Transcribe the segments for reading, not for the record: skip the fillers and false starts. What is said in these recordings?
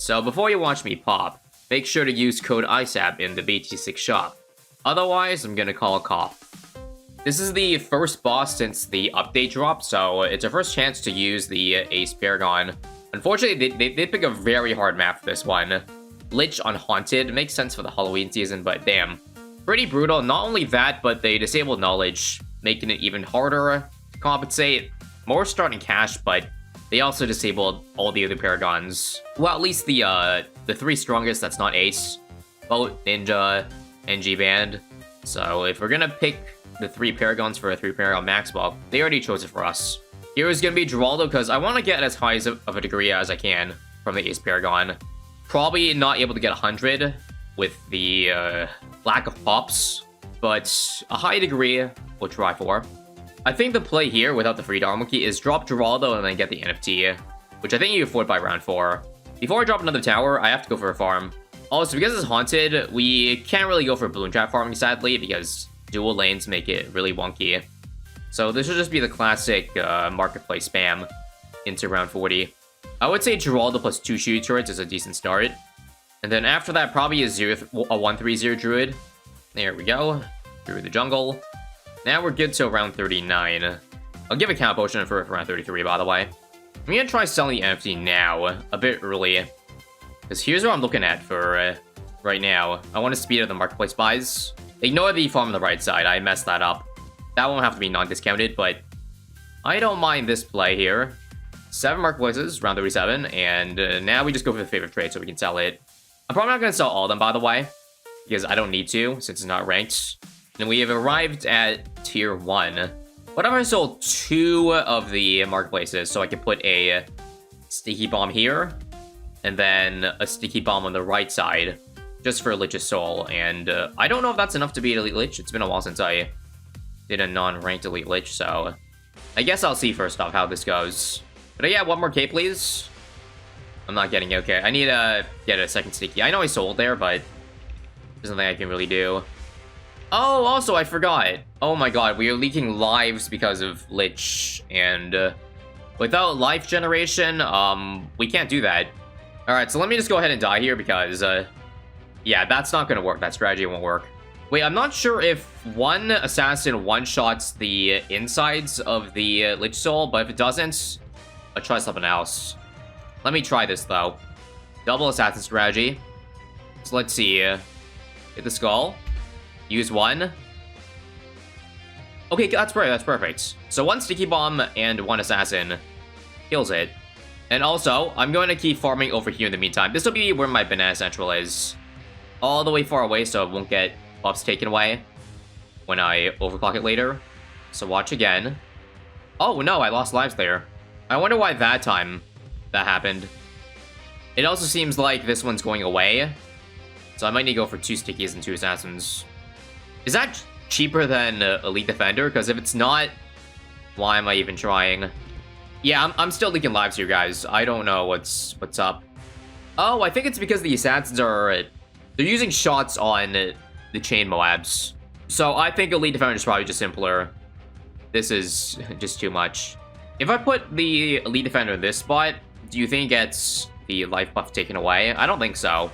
So before you watch me pop, make sure to use code ISAB in the BTD6 shop. Otherwise, I'm gonna call a cop. This is the first boss since the update drop, so it's our first chance to use the Ace Paragon. Unfortunately, they pick a very hard map for this one. Lich on Haunted makes sense for the Halloween season, but damn. Pretty brutal. Not only that, but they disabled Knowledge, making it even harder to compensate. More starting cash, but they also disabled all the other Paragons. Well, at least the 3 strongest that's not Ace. Boat, Ninja, and G-Band. So if we're gonna pick the 3 Paragons for a 3 Paragon max, well, they already chose it for us. Here is gonna be Geraldo, because I want to get as high of a degree as I can from the Ace Paragon. Probably not able to get 100 with the lack of pops, but a high degree we'll try for. I think the play here without the free Dharma key is drop Geraldo and then get the NFT, which I think you afford by round 4. Before I drop another tower, I have to go for a farm. Also, because it's Haunted, we can't really go for balloon trap farming, sadly, because dual lanes make it really wonky. So this will just be the classic marketplace spam into round 40. I would say Geraldo plus 2 shooting turrets is a decent start. And then after that, probably a 1-3-0 Druid. There we go. Through the jungle. Now we're good till round 39. I'll give a count potion for round 33, by the way. I'm gonna try selling the NFT now, a bit early. Because here's what I'm looking at for right now. I want to speed up the marketplace buys. Ignore the farm on the right side, I messed that up. That won't have to be non-discounted, but I don't mind this play here. 7 marketplaces, round 37, and now we just go for the favorite trade so we can sell it. I'm probably not going to sell all of them, by the way, because I don't need to, since it's not ranked. And we have arrived at tier 1. What if I sold 2 of the marketplaces so I can put a sticky bomb here, and then a sticky bomb on the right side, just for Lich's soul? And I don't know if that's enough to beat Elite Lich. It's been a while since I did a non-ranked Elite Lich, so I guess I'll see first off how this goes. But yeah, 1 more K, please. I'm not getting it. Okay, I need to get a second sticky. I know I sold there, but there's nothing I can really do. Oh, also, I forgot. Oh my god, we are leaking lives because of Lich, and without life generation, we can't do that. Alright, so let me just go ahead and die here because, yeah, that's not gonna work. That strategy won't work. Wait, I'm not sure if one assassin one-shots the insides of the Lich Soul, but if it doesn't, I'll try something else. Let me try this, though. Double assassin strategy. So let's see. Hit the skull. Use 1. Okay, that's perfect. So 1 sticky bomb and 1 assassin kills it. And also, I'm going to keep farming over here in the meantime. This will be where my banana central is. All the way far away, so it won't get buffs taken away when I overclock it later. So watch again. Oh no, I lost lives there. I wonder why that time that happened. It also seems like this one's going away, so I might need to go for 2 stickies and 2 assassins. Is that cheaper than Elite Defender? Because if it's not, why am I even trying? Yeah, I'm still leaking lives here, guys. I don't know what's up. Oh, I think it's because the assassins are they're using shots on the chain Moabs. So I think Elite Defender is probably just simpler. This is just too much. If I put the Elite Defender in this spot, do you think it gets the life buff taken away? I don't think so.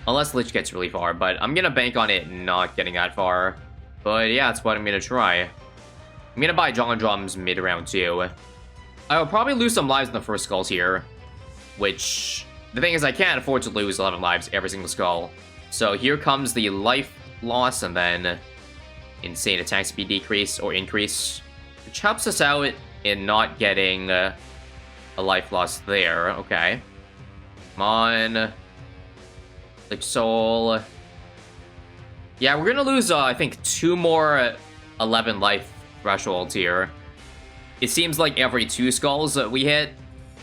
Unless Lich gets really far, but I'm gonna bank on it not getting that far. But yeah, that's what I'm gonna try. I'm gonna buy Jungle Drums mid-round too. I will probably lose some lives in the first skulls here, which, the thing is, I can't afford to lose 11 lives every single skull. So here comes the life loss, and then insane attack speed decrease or increase, which helps us out in not getting a life loss there. Okay. Come on. Lich Soul. Yeah, we're gonna lose, I think, 2 more 11 life thresholds here. It seems like every 2 skulls that we hit,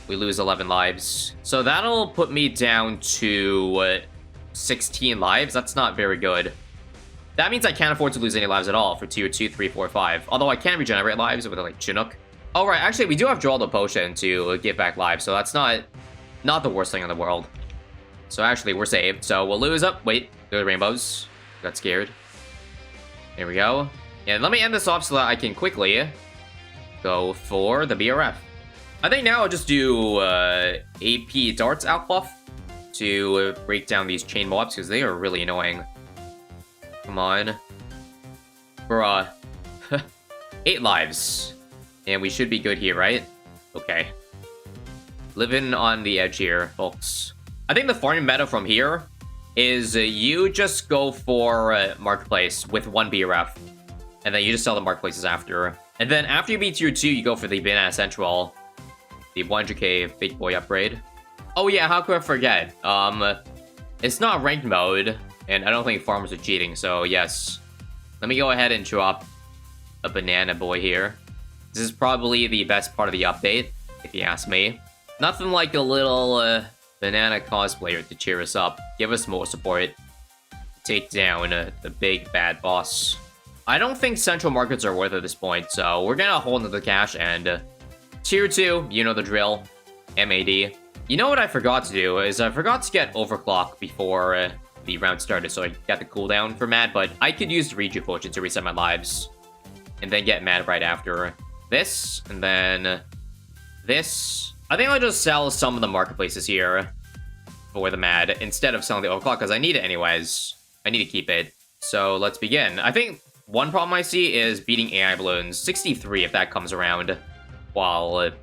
we lose 11 lives. So that'll put me down to 16 lives. That's not very good. That means I can't afford to lose any lives at all for tier 2, 3, 4, 5. Although I can regenerate lives with, like, Chinook. Oh, right, actually, we do have Geraldo Potion to give back lives, so that's not the worst thing in the world. So actually, we're saved. So we'll lose up. Wait, there are rainbows. Got scared. There we go. And let me end this off so that I can quickly go for the BRF. I think now I'll just do AP Darts out buff. to break down these chain mobs, because they are really annoying. Come on. Bruh. 8 lives. And we should be good here, right? Okay. Living on the edge here, folks. I think the farming meta from here is you just go for Marketplace with 1 BRF. And then you just sell the Marketplaces after. And then after you beat tier 2, you go for the Banana Central. The 100k Big Boy upgrade. Oh yeah, how could I forget? It's not ranked mode, and I don't think farmers are cheating, so yes. Let me go ahead and drop a Banana Boy here. This is probably the best part of the update, if you ask me. Nothing like a little banana cosplayer to cheer us up, give us more support, take down the big bad boss. I don't think central markets are worth at this point, so we're gonna hold on to the cash and tier 2, you know the drill, MAD. You know what I forgot to do is I forgot to get overclock before the round started, so I got the cooldown for Mad, but I could use the Reju Potion to reset my lives and then get Mad right after this, and then this. I think I'll just sell some of the marketplaces here for the Mad instead of selling the overclock, because I need it anyways. I need to keep it. So let's begin. I think one problem I see is beating AI balloons. 63 if that comes around while the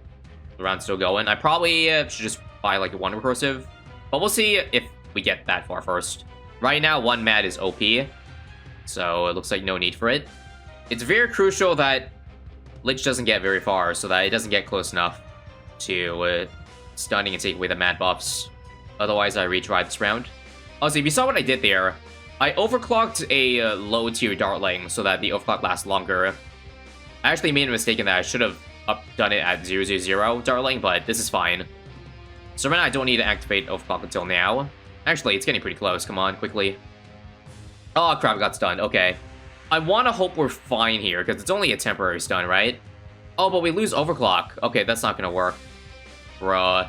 round's still going. I probably should just buy like a 1 recursive, but we'll see if we get that far first. Right now, 1 Mad is OP, so it looks like no need for it. It's very crucial that Lich doesn't get very far, so that it doesn't get close enough to stunning and take away the Mad buffs. Otherwise, I retry this round. Also, if you saw what I did there, I overclocked a low tier Dartling so that the overclock lasts longer. I actually made a mistake in that. I should have done it at 000 Dartling, but this is fine. So right now I don't need to activate overclock until now. Actually, it's getting pretty close. Come on, quickly. Oh crap, it got stunned. Okay. I want to hope we're fine here, because it's only a temporary stun, right? Oh, but we lose overclock. Okay, that's not gonna work. Bruh.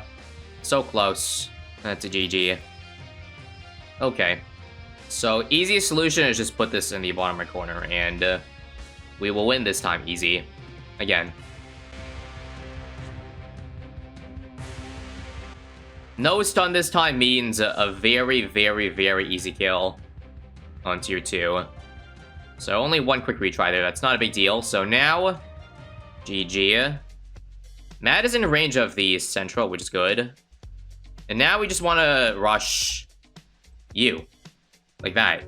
So close. That's a GG. Okay. So, easiest solution is just put this in the bottom right corner, and we will win this time easy. Again. No stun this time means a very, very, very easy kill on tier 2. So only 1 quick retry there, that's not a big deal. So now, GG. Mad is in range of the central, which is good. And now we just want to rush you. Like that.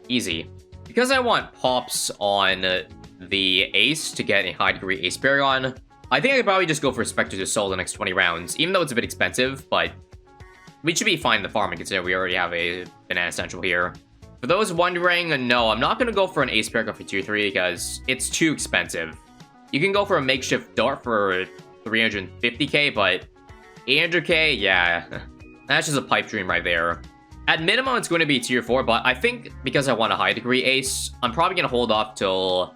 Easy. Because I want pops on the ace to get a high degree ace Paragon, I think I could probably just go for Spectre to Soul the next 20 rounds, even though it's a bit expensive, but we should be fine in the farming considering we already have a Banana Central here. For those wondering, no, I'm not going to go for an Ace Paragon for tier 3 because it's too expensive. You can go for a makeshift dart for 350k, but 800k, yeah, that's just a pipe dream right there. At minimum, it's going to be tier 4, but I think because I want a high degree ace, I'm probably going to hold off till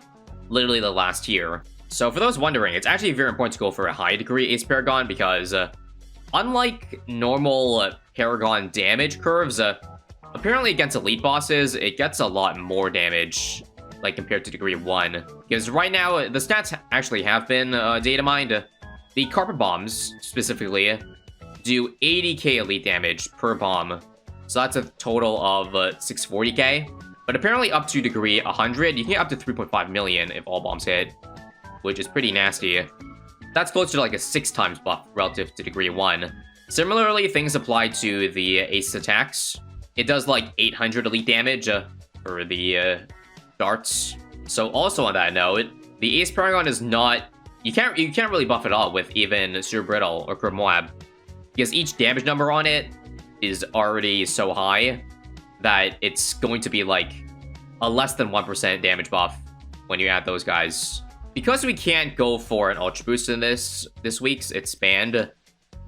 literally the last tier. So for those wondering, it's actually very important to go for a high degree ace Paragon because unlike normal Paragon damage curves, apparently against elite bosses, it gets a lot more damage, like compared to degree 1. Because right now, the stats actually have been data mined. The carpet bombs, specifically, do 80k elite damage per bomb. So that's a total of 640k. But apparently up to degree 100, you can get up to 3.5 million if all bombs hit, which is pretty nasty. That's close to like a 6 times buff relative to degree 1. Similarly, things apply to the ace attacks. It does like 800 elite damage for the darts. So also on that note, the ace Paragon is not... You can't really buff it all with even Super Brittle or Curb Moab, because each damage number on it is already so high that it's going to be like a less than 1% damage buff when you add those guys. Because we can't go for an Ultra Boost in this week's Expand,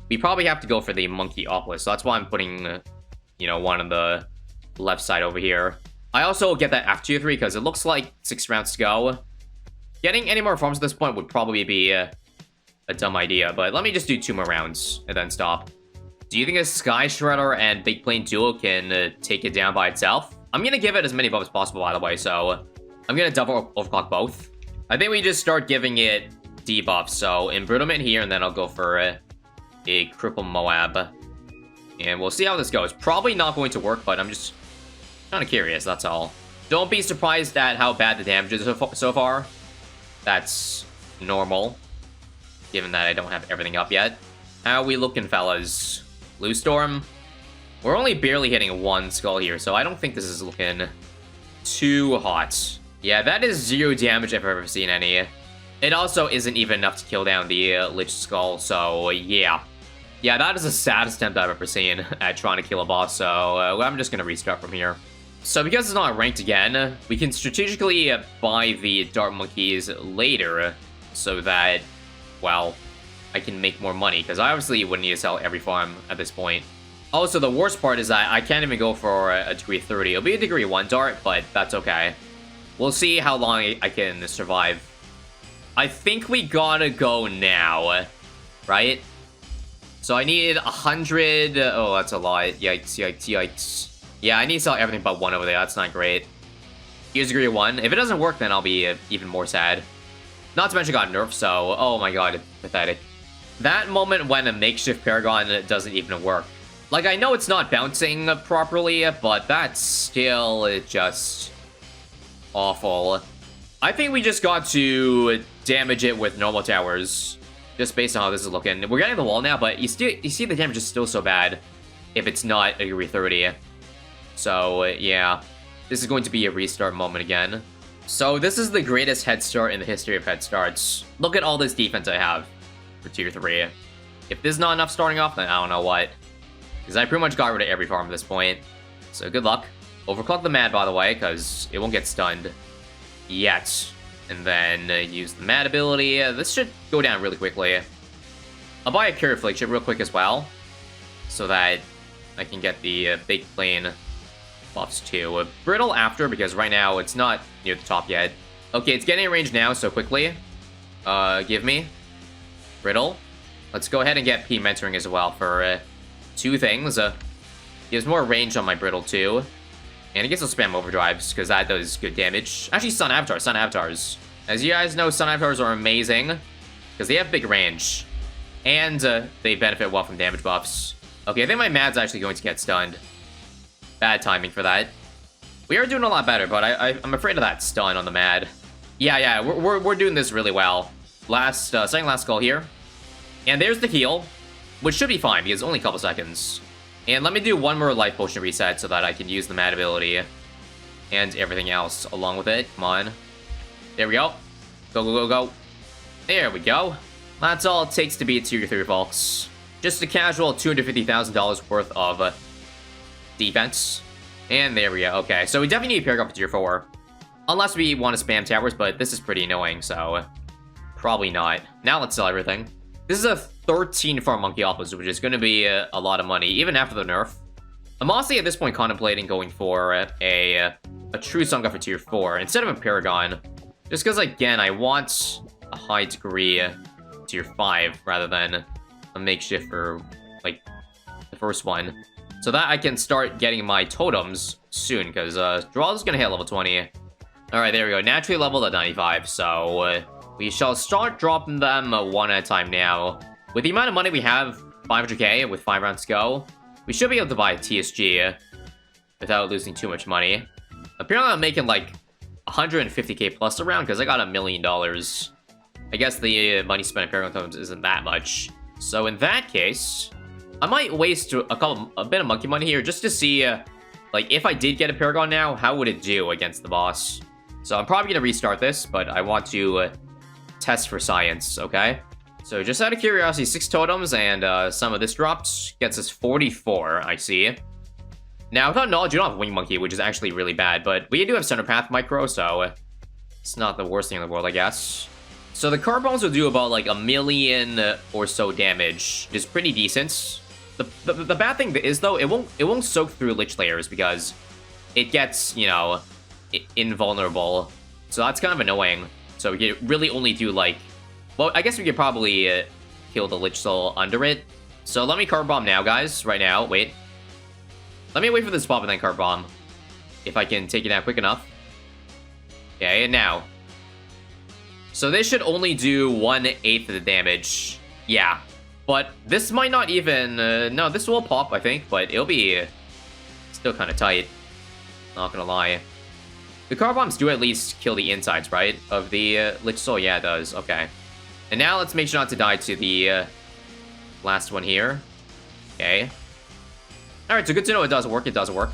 we probably have to go for the Monkey Oculus. So that's why I'm putting, you know, one on the left side over here. I also get that after tier 3 because it looks like 6 rounds to go. Getting any more farms at this point would probably be a dumb idea, but let me just do 2 more rounds and then stop. Do you think a Sky Shredder and Big Plane duo can take it down by itself? I'm going to give it as many buffs as possible, by the way, so I'm going to double overclock both. I think we just start giving it debuffs, so Embrittlement here, and then I'll go for a Cripple Moab. And we'll see how this goes. Probably not going to work, but I'm just kind of curious, that's all. Don't be surprised at how bad the damage is so far. That's normal, given that I don't have everything up yet. How we looking, fellas? Blue Storm? We're only barely hitting one skull here, so I don't think this is looking too hot. Yeah, that is 0 damage if I've ever seen any. It also isn't even enough to kill down the Lich skull, so yeah. Yeah, that is the saddest attempt I've ever seen at trying to kill a boss, so I'm just gonna restart from here. So because it's not ranked again, we can strategically buy the Dart Monkeys later so that, well, I can make more money, because I obviously wouldn't need to sell every farm at this point. Also, the worst part is that I can't even go for a degree 30. It'll be a degree 1 dart, but that's okay. We'll see how long I can survive. I think we gotta go now, right? So I need 100... Oh, that's a lot. Yikes, yikes, yikes. Yeah, I need to sell everything but 1 over there. That's not great. Here's degree 1. If it doesn't work, then I'll be even more sad. Not to mention got nerfed, so... Oh my god, pathetic. That moment when a makeshift Paragon doesn't even work. Like, I know it's not bouncing properly, but that's still just awful. I think we just got to damage it with normal towers, just based on how this is looking. We're getting the wall now, but you see the damage is still so bad if it's not a degree 30. So, yeah. This is going to be a restart moment again. So, this is the greatest head start in the history of head starts. Look at all this defense I have for tier 3. If this is not enough starting off, then I don't know what. Because I pretty much got rid of every farm at this point. So good luck. Overclock the Mad, by the way, because it won't get stunned yet. And then use the Mad ability. This should go down really quickly. I'll buy a Cure Affliction real quick as well, so that I can get the big plane buffs too. Brittle after, because right now it's not near the top yet. Okay, it's getting in range now, so quickly. Give me Brittle. Let's go ahead and get P Mentoring as well for 2 things. Gives more range on my Brittle too. And it gets to spam overdrives, because that does good damage. Actually, Sun Avatars. As you guys know, Sun Avatars are amazing, because they have big range. And they benefit well from damage buffs. Okay, I think my Mad's actually going to get stunned. Bad timing for that. We are doing a lot better, but I'm afraid of that stun on the Mad. Yeah, we're doing this really well. Second last call here. And there's the heal, which should be fine, because it's only a couple seconds. And let me do 1 more life potion reset so that I can use the Mad ability and everything else along with it. Come on. There we go. Go, go, go, go. There we go. That's all it takes to beat tier 3, folks. Just a casual $250,000 worth of defense. And there we go. Okay, so we definitely need a Paragon for tier 4. Unless we want to spam towers, but this is pretty annoying, so probably not. Now let's sell everything. This is a 13 farm Monkey Office, which is going to be a lot of money, even after the nerf. I'm honestly at this point contemplating going for a true Sunga for tier 4 instead of a Paragon. Just because, again, I want a high degree tier 5 rather than a makeshift for, like, the first one. So that I can start getting my totems soon, because Draw is going to hit level 20. Alright, there we go. Naturally leveled at 95, so we shall start dropping them 1 at a time now. With the amount of money we have, 500k with 5 rounds to go, we should be able to buy a TSG without losing too much money. Apparently I'm making like 150k plus a round because I got $1 million. I guess the money spent on Paragon totems isn't that much. So in that case, I might waste a bit of monkey money here just to see, like, if I did get a Paragon now, how would it do against the boss? So I'm probably going to restart this, but I want to test for science, okay? So just out of curiosity, 6 totems and some of this dropped gets us 44, I see. Now, without knowledge, you don't have Wing Monkey, which is actually really bad, but we do have Center Path Micro, so it's not the worst thing in the world, I guess. So the Card Bones will do about like 1 million or so damage, which is pretty decent. The bad thing is, though, it won't soak through Lich layers because it gets, you know, invulnerable. So that's kind of annoying. So we could really only do like, well, I guess we could probably kill the Lich Soul under it. So let me Card Bomb now, guys. Right now, wait. Let me wait for this pop and then Card Bomb, if I can take it out quick enough. Okay, and now. So this should only do 1/8 of the damage. Yeah. But this might not even... no, this will pop, I think, but it'll be still kind of tight. Not gonna lie. The car bombs do at least kill the insides, right? Of the Lich Soul? Yeah, it does. Okay. And now let's make sure not to die to the last one here. Okay. Alright, so good to know it does work. It does work.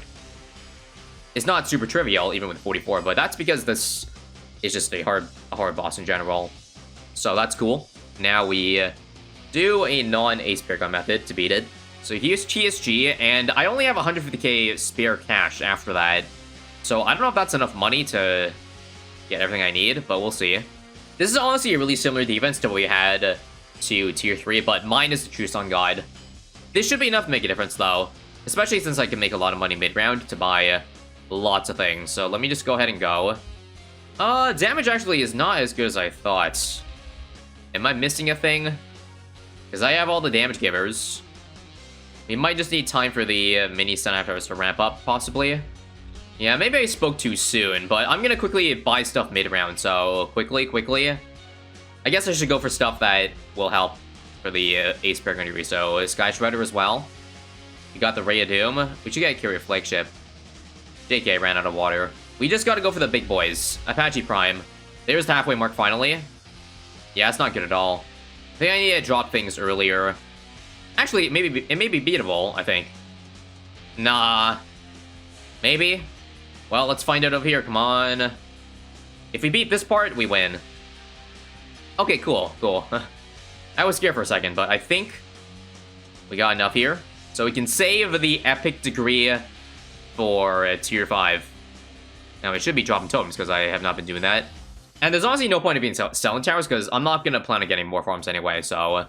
It's not super trivial, even with 44, but that's because this is just a hard boss in general. So that's cool. Now we do a non-Ace Paragon method to beat it. So here's TSG, and I only have 150k spare cash after that. So I don't know if that's enough money to get everything I need, but we'll see. This is honestly a really similar defense to what we had to Tier 3, but mine is the True Sun God. This should be enough to make a difference, though. Especially since I can make a lot of money mid-round to buy lots of things. So let me just go ahead and go. Damage actually is not as good as I thought. Am I missing a thing? Because I have all the damage givers. We might just need time for the mini stun afterwards to ramp up, possibly. Yeah, maybe I spoke too soon, but I'm gonna quickly buy stuff mid-round, so quickly. I guess I should go for stuff that will help for the Ace Paragon degree, so Sky Shredder as well. We got the Ray of Doom. We should get a Carrier Flagship. JK ran out of water. We just gotta go for the big boys. Apache Prime. There's the halfway mark finally. Yeah, it's not good at all. I think I need to drop things earlier. Actually, it may be beatable, I think. Nah. Maybe? Well, let's find out over here, come on. If we beat this part, we win. Okay, cool. I was scared for a second, but I think we got enough here. So we can save the epic degree for Tier 5. Now, it should be dropping totems, because I have not been doing that. And there's honestly no point in being selling towers, because I'm not going to plan on getting more farms anyway, so...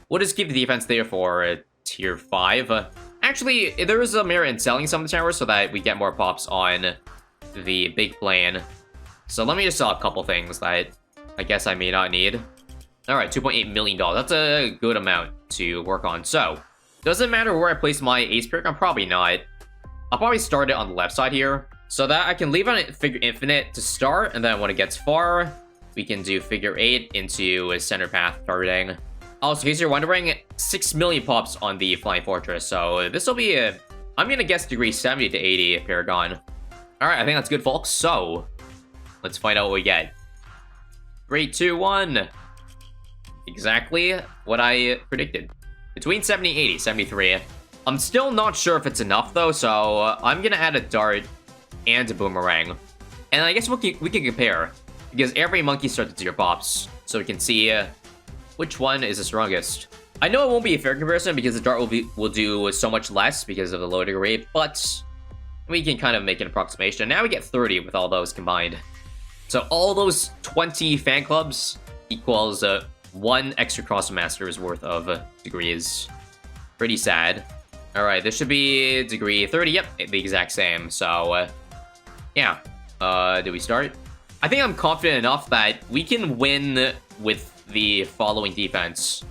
we'll just keep the defense there for Tier 5. Actually, there is a merit in selling some of the towers so that we get more pops on the big plane. So let me just sell a couple things that I guess I may not need. Alright, $2.8 million. That's a good amount to work on. So, does it matter where I place my Ace Paragon? Probably not. I'll probably start it on the left side here, so that I can leave on it Figure Infinite to start, and then when it gets far, we can do Figure 8 into a center path targeting. Also, in case you're wondering, 6 million pops on the Flying Fortress, so this will be a... I'm gonna guess degree 70 to 80 Paragon. Alright, I think that's good, folks, so... let's find out what we get. 3, 2, 1... exactly what I predicted. Between 70 and 80, 73. I'm still not sure if it's enough, though, so I'm gonna add a dart and a boomerang. And I guess we can compare, because every monkey starts at 0 pops, so we can see which one is the strongest. I know it won't be a fair comparison, because the dart will do so much less because of the loading rate, but we can kind of make an approximation. Now we get 30 with all those combined. So all those 20 fan clubs equals 1 extra Crossmaster's worth of degrees. Pretty sad. Alright, this should be degree 30. Yep, the exact same. So, yeah. Do we start? I think I'm confident enough that we can win with the following defense.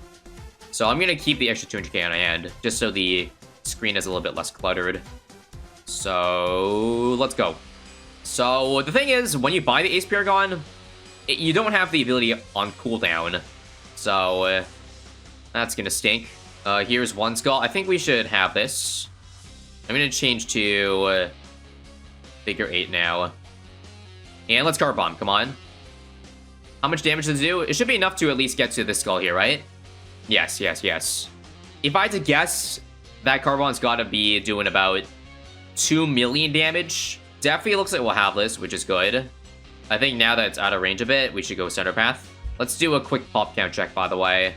So I'm going to keep the extra 200k on hand, just so the screen is a little bit less cluttered. So, let's go. So, the thing is, when you buy the Ace Paragon, you don't have the ability on cooldown. So, that's gonna stink. Here's one skull. I think we should have this. I'm gonna change to Figure 8 now. And let's Car Bomb, come on. How much damage does it do? It should be enough to at least get to this skull here, right? Yes. If I had to guess, that Car Bomb's gotta be doing about 2 million damage. Definitely looks like we'll have this, which is good. I think now that it's out of range a bit, we should go center path. Let's do a quick pop count check, by the way.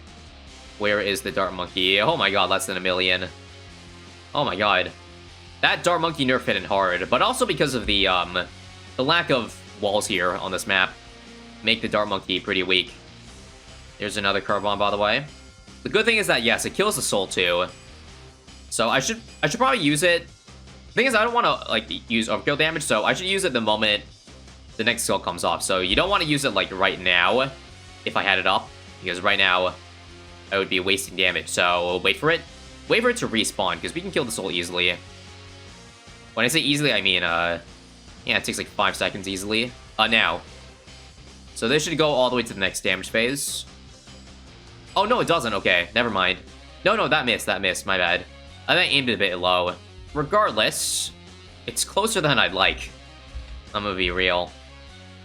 Where is the Dart Monkey? Oh my god, less than 1 million. Oh my god. That Dart Monkey nerf hit in hard, but also because of the lack of walls here on this map. Make the Dart Monkey pretty weak. There's another Car Bomb, by the way. The good thing is that, yes, it kills the soul, too. So I should probably use it. The thing is, I don't want to, like, use overkill damage, so I should use it the moment the next skill comes off. So you don't want to use it, like, right now, if I had it up, because right now, I would be wasting damage. So wait for it. Wait for it to respawn, because we can kill the soul easily. When I say easily, I mean, yeah, it takes, like, 5 seconds easily. Now. So this should go all the way to the next damage phase. Oh, no, it doesn't. Okay, never mind. No, that missed, my bad. I think I aimed it a bit low. Regardless, it's closer than I'd like. I'm gonna be real.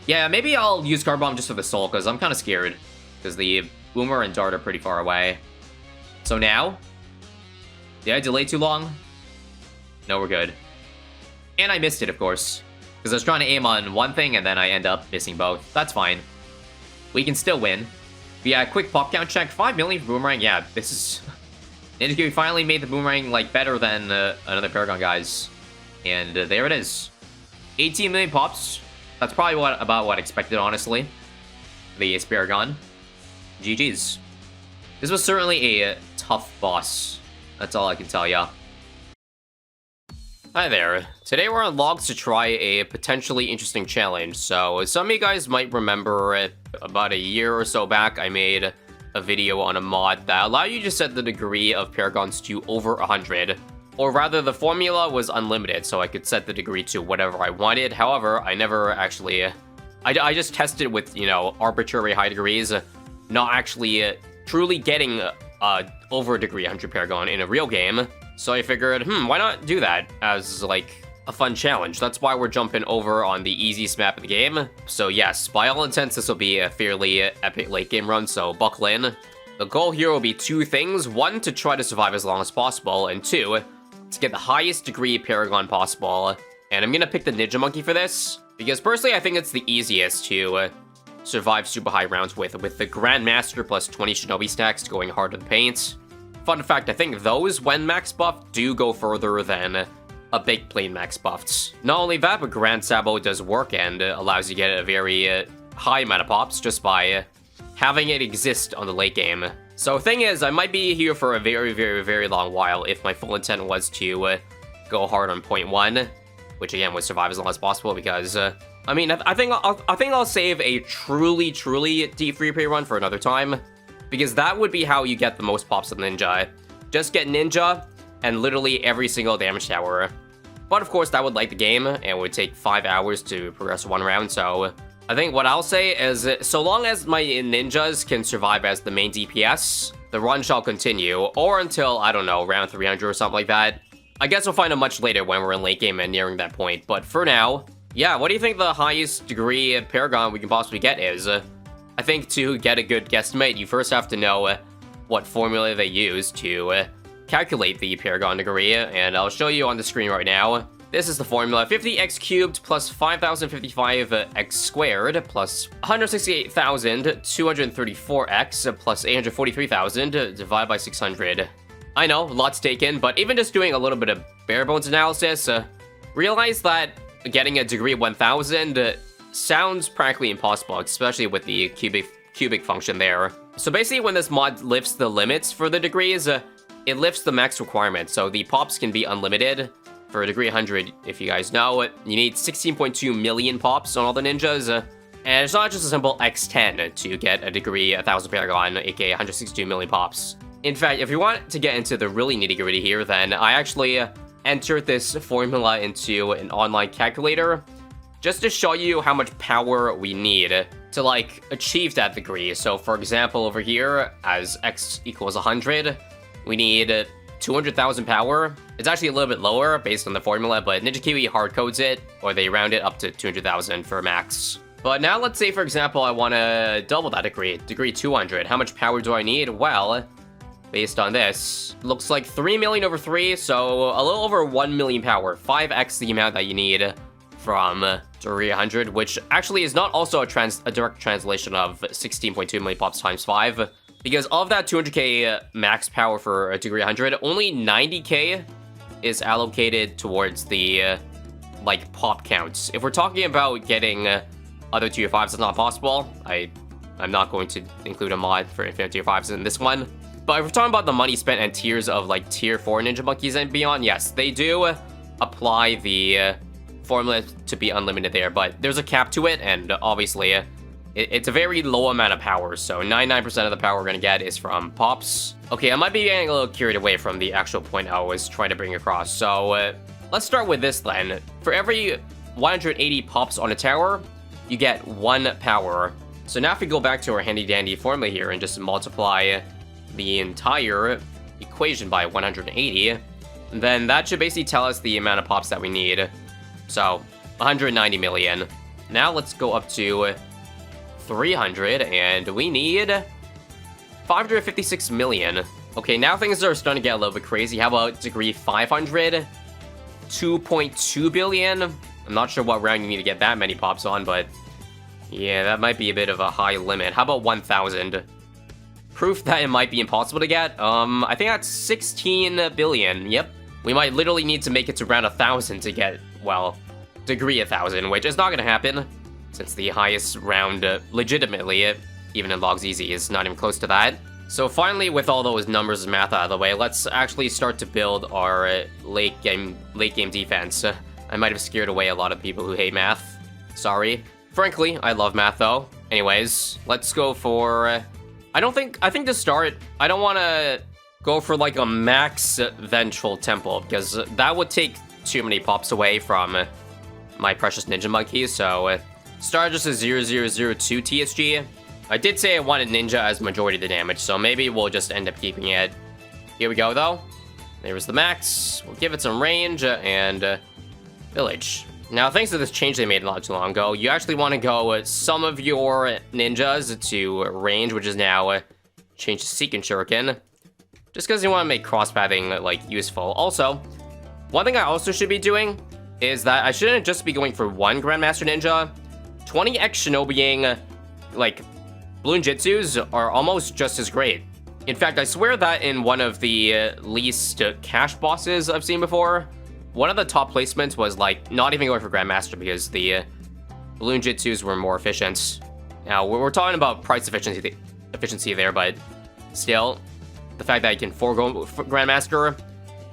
Yeah, maybe I'll use Guard Bomb just for the soul, because I'm kind of scared. Because the Boomer and Dart are pretty far away. So now? Did I delay too long? No, we're good. And I missed it, of course. Because I was trying to aim on one thing, and then I end up missing both. That's fine. We can still win. But yeah, quick pop count check. 5 million for Boomerang. Yeah, this is... Ninja Kiwi finally made the Boomerang, like, better than another Paragon guys. And there it is. 18 million pops. That's probably about what I expected, honestly. The Paragon. GG's. This was certainly a tough boss. That's all I can tell ya. Hi there. Today we're on logs to try a potentially interesting challenge. So some of you guys might remember about a year or so back I made a video on a mod that allowed you to set the degree of Paragons to over 100. Or rather, the formula was unlimited, so I could set the degree to whatever I wanted. However, I never actually... I just tested with, you know, arbitrary high degrees, not actually truly getting over a degree 100 Paragon in a real game. So I figured, why not do that as, like, a fun challenge? That's why we're jumping over on the easiest map in the game. So yes, by all intents, this will be a fairly epic late game run, so buckle in. The goal here will be two things. One, to try to survive as long as possible, and two, to get the highest degree Paragon possible. And I'm gonna pick the Ninja Monkey for this, because personally I think it's the easiest to survive super high rounds with the Grandmaster plus 20 Shinobi stacks going hard to the paint. Fun fact, I think those, when max buffed, do go further than a big plane max buffed. Not only that, but Grand Sabo does work and allows you to get a very high amount of pops just by having it exist on the late game. So thing is, I might be here for a very long while if my full intent was to go hard on point 1, which again would survive as long as possible because, I mean, I think I'll save a truly deep free play run for another time. Because that would be how you get the most pops of Ninja. Just get Ninja and literally every single damage tower. But of course that would lag the game and it would take 5 hours to progress one round, so I think what I'll say is so long as my ninjas can survive as the main DPS, the run shall continue, or until, I don't know, round 300 or something like that. I guess we'll find out much later when we're in late game and nearing that point, but for now, yeah, what do you think the highest degree Paragon we can possibly get is? I think to get a good guesstimate, you first have to know what formula they use to calculate the Paragon degree, and I'll show you on the screen right now. This is the formula: 50x cubed plus 5055x squared plus 168,234x plus 843,000 divided by 600. I know, lots taken, but even just doing a little bit of bare bones analysis, realize that getting a degree 1000 sounds practically impossible, especially with the cubic function there. So basically, when this mod lifts the limits for the degrees, it lifts the max requirement, so the pops can be unlimited. For a degree 100, if you guys know, you need 16.2 million pops on all the ninjas, and it's not just a simple x10 to get a degree 1000 Paragon, aka 162 million pops. In fact, if you want to get into the really nitty-gritty here, then I actually entered this formula into an online calculator, just to show you how much power we need to, like, achieve that degree. So, for example, over here, as x equals 100, we need 200,000 power. It's actually a little bit lower based on the formula, but Ninja Kiwi hard codes it, or they round it up to 200,000 for max. But now let's say, for example, I want to double that degree 200. How much power do I need? Well, based on this, looks like 3 million over 3, so a little over 1 million power. 5x the amount that you need from degree 100, which actually is not also a direct translation of 16.2 million pops times 5, because of that 200k max power for a degree 100, only 90k is allocated towards the like pop counts. If we're talking about getting other tier 5s, it's not possible. I'm not going to include a mod for infinite tier 5s in this one. But if we're talking about the money spent and tiers of like tier 4 Ninja Monkeys and beyond, yes, they do apply the formula to be unlimited there, but there's a cap to it, and obviously it's a very low amount of power, so 99% of the power we're gonna get is from pops. Okay, I might be getting a little carried away from the actual point I was trying to bring across, so let's start with this then. For every 180 pops on a tower, you get 1 power. So now if we go back to our handy dandy formula here and just multiply the entire equation by 180, then that should basically tell us the amount of pops that we need. So, 190 million. Now let's go up to 300, and we need 556 million. Okay, now things are starting to get a little bit crazy. How about degree 500? 2.2 billion? I'm not sure what round you need to get that many pops on, but yeah, that might be a bit of a high limit. How about 1,000? Proof that it might be impossible to get? I think that's 16 billion. Yep. We might literally need to make it to around 1,000 to get, well, degree 1,000, which is not gonna happen, since the highest round, legitimately, even in Logs Easy, is not even close to that. So finally, with all those numbers and math out of the way, let's actually start to build our late game defense. I might have scared away a lot of people who hate math. Sorry. Frankly, I love math though. Anyways, let's go for... I think to start, I don't want to go for like a max Vengeful Temple, because that would take too many pops away from my precious ninja monkey, so start just a 0002 TSG. I did say I wanted ninja as majority of the damage, so maybe we'll just end up keeping it. Here we go though. There's the max. We'll give it some range and village. Now, thanks to this change they made not too long ago, you actually want to go some of your ninjas to range, which is now changed to Seek and Shuriken, just because you want to make cross-pathing, like, useful. Also, one thing I also should be doing is that I shouldn't just be going for one Grandmaster Ninja. 20x Shinobiing, like, Balloon Jitsus are almost just as great. In fact, I swear that in one of the least cash bosses I've seen before, one of the top placements was, like, not even going for Grandmaster because the Balloon Jitsus were more efficient. Now, we're talking about price efficiency there, but still, the fact that you can forego Grandmaster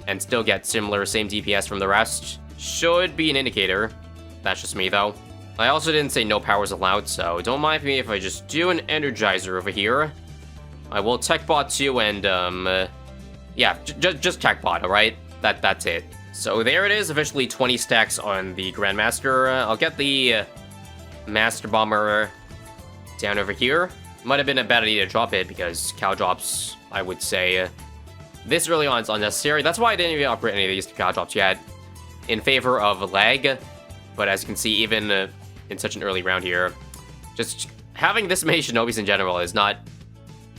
and still get same DPS from the rest should be an indicator. That's just me, though. I also didn't say no powers allowed, so don't mind me if I just do an Energizer over here. I will Tech Bot too, and, yeah, just Tech Bot, alright? That's it. So there it is, officially 20 stacks on the Grandmaster. I'll get the Master Bomber down over here. Might have been a bad idea to drop it, because cow drops, I would say, this early on is unnecessary. That's why I didn't even upgrade any of these cow drops yet, in favor of lag. But as you can see, even in such an early round here, just having this many Shinobis in general is not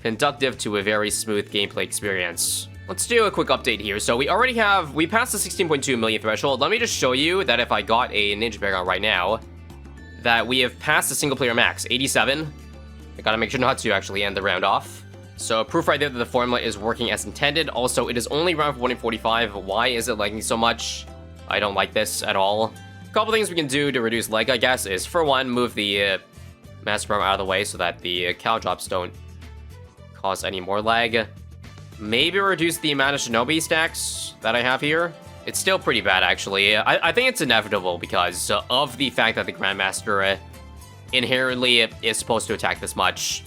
conductive to a very smooth gameplay experience. Let's do a quick update here. So we passed the 16.2 million threshold. Let me just show you that if I got a Ninja Paragon right now, that we have passed the single player max, 87. I gotta make sure not to actually end the round off. So proof right there that the formula is working as intended. Also, it is only round 145. Why is it lagging so much? I don't like this at all. A couple things we can do to reduce lag, I guess, is for one, move the Master Bomb out of the way so that the cow drops don't cause any more lag. Maybe reduce the amount of Shinobi stacks that I have here. It's still pretty bad, actually. I think it's inevitable because of the fact that the Grandmaster inherently is supposed to attack this much.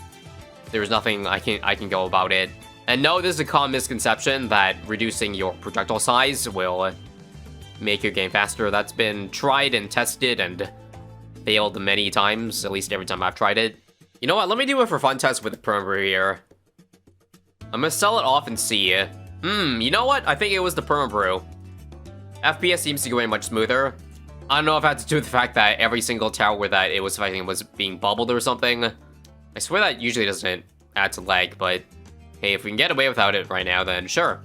There's nothing I can go about it. And no, this is a common misconception that reducing your projectile size will make your game faster. That's been tried and tested and failed many times, at least every time I've tried it. You know what, let me do it for fun test with the Perma here. I'm gonna sell it off and see. You know what? I think it was the Perma Brew. FPS seems to be going much smoother. I don't know if it had to do with the fact that every single tower that it was fighting was being bubbled or something. I swear that usually doesn't add to lag, but hey, if we can get away without it right now, then sure.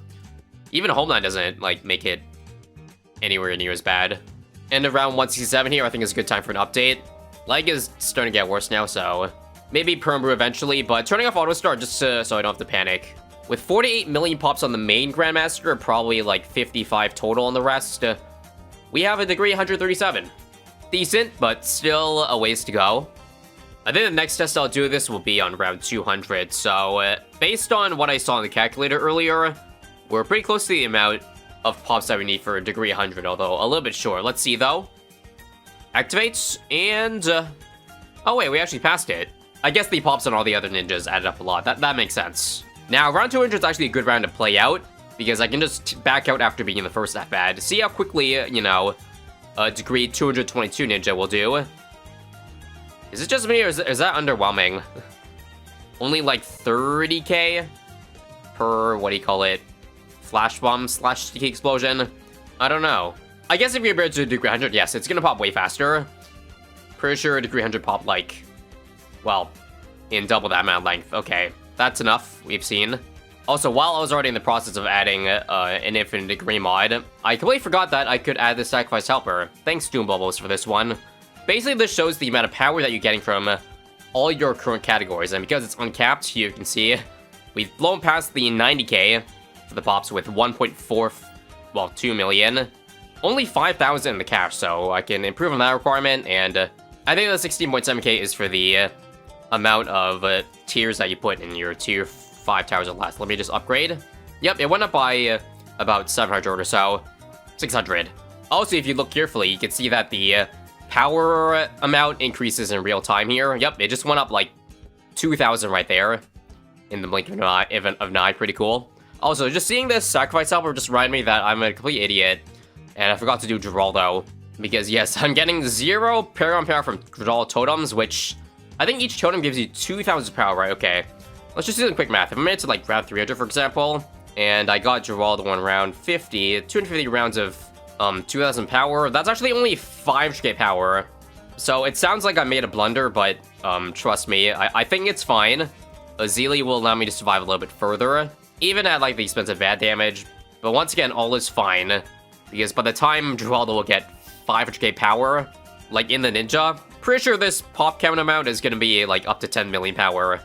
Even Homeland doesn't, like, make it anywhere near as bad. End of round 167 here, I think is a good time for an update. Lag is starting to get worse now, so maybe Perma Brew eventually, but turning off auto start just so I don't have to panic. With 48 million pops on the main Grandmaster, probably like 55 total on the rest, we have a degree 137. Decent, but still a ways to go. I think the next test I'll do this will be on round 200, so based on what I saw in the calculator earlier, we're pretty close to the amount of pops that we need for a degree 100, although a little bit short. Let's see though. Activates, and oh wait, we actually passed it. I guess the pops on all the other ninjas added up a lot. That makes sense. Now, round 200 is actually a good round to play out, because I can just back out after being in the first half bad. See how quickly, you know, a degree 222 ninja will do. Is it just me, or is that underwhelming? Only like 30k? per, what do you call it, flash bomb slash sticky explosion? I don't know. I guess if you're able to degree 100, yes, it's gonna pop way faster. Pretty sure degree 100 pop like, well, in double that amount of length. Okay, that's enough, we've seen. Also, while I was already in the process of adding an infinite degree mod, I completely forgot that I could add the sacrifice helper. Thanks, Doom Bubbles, for this one. Basically, this shows the amount of power that you're getting from all your current categories, and because it's uncapped, you can see we've blown past the 90k for the pops with 1.4, well, 2 million. Only 5,000 in the cash, so I can improve on that requirement, and I think the 16.7k is for the amount of tiers that you put in your tier 5 towers or less. Let me just upgrade. Yep, it went up by about 700 or so. 600. Also, if you look carefully, you can see that the power amount increases in real time here. Yep, it just went up like 2,000 right there in the blink of an eye. Pretty cool. Also, just seeing this sacrifice helper just reminded me that I'm a complete idiot, and I forgot to do Geraldo. Because yes, I'm getting 0 Paragon power from Geraldo totems, which I think each totem gives you 2,000 power, right? Okay. Let's just do some quick math. If I made it to like round 300, for example, and I got Geraldo on round 50, 250 rounds of 2,000 power, that's actually only 5k power. So it sounds like I made a blunder, but trust me, I think it's fine. Azili will allow me to survive a little bit further, even at like the expense of bad damage. But once again, all is fine, because by the time Geraldo will get 500k power, like in the ninja, pretty sure this pop count amount is gonna be like up to 10 million power.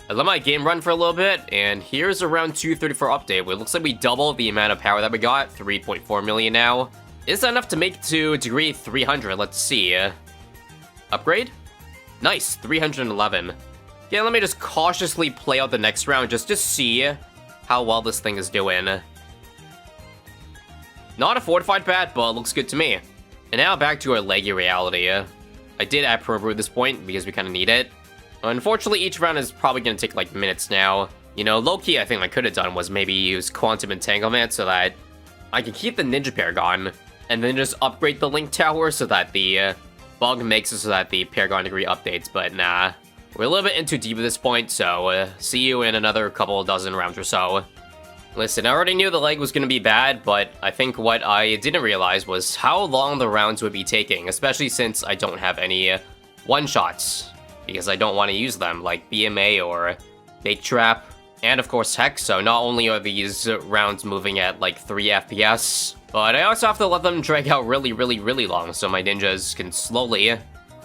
I let my game run for a little bit, and here's a round 234 update. It looks like we doubled the amount of power that we got, 3.4 million now. Is that enough to make it to degree 300? Let's see. Upgrade? Nice, 311. Yeah, let me just cautiously play out the next round just to see how well this thing is doing. Not a fortified bat, but looks good to me. And now back to our leggy reality. I did add Pro-Brew at this point because we kind of need it. Unfortunately, each round is probably going to take like minutes now. You know, low-key, I think I could have done was maybe use Quantum Entanglement so that I can keep the Ninja Paragon and then just upgrade the Link Tower so that the bug makes it so that the Paragon degree updates. But nah, we're a little bit in too deep at this point, so see you in another couple dozen rounds or so. Listen, I already knew the leg was going to be bad, but I think what I didn't realize was how long the rounds would be taking, especially since I don't have any one-shots. Because I don't want to use them, like BMA or Bait Trap, and of course Hex, so not only are these rounds moving at like 3 FPS, but I also have to let them drag out really long, so my ninjas can slowly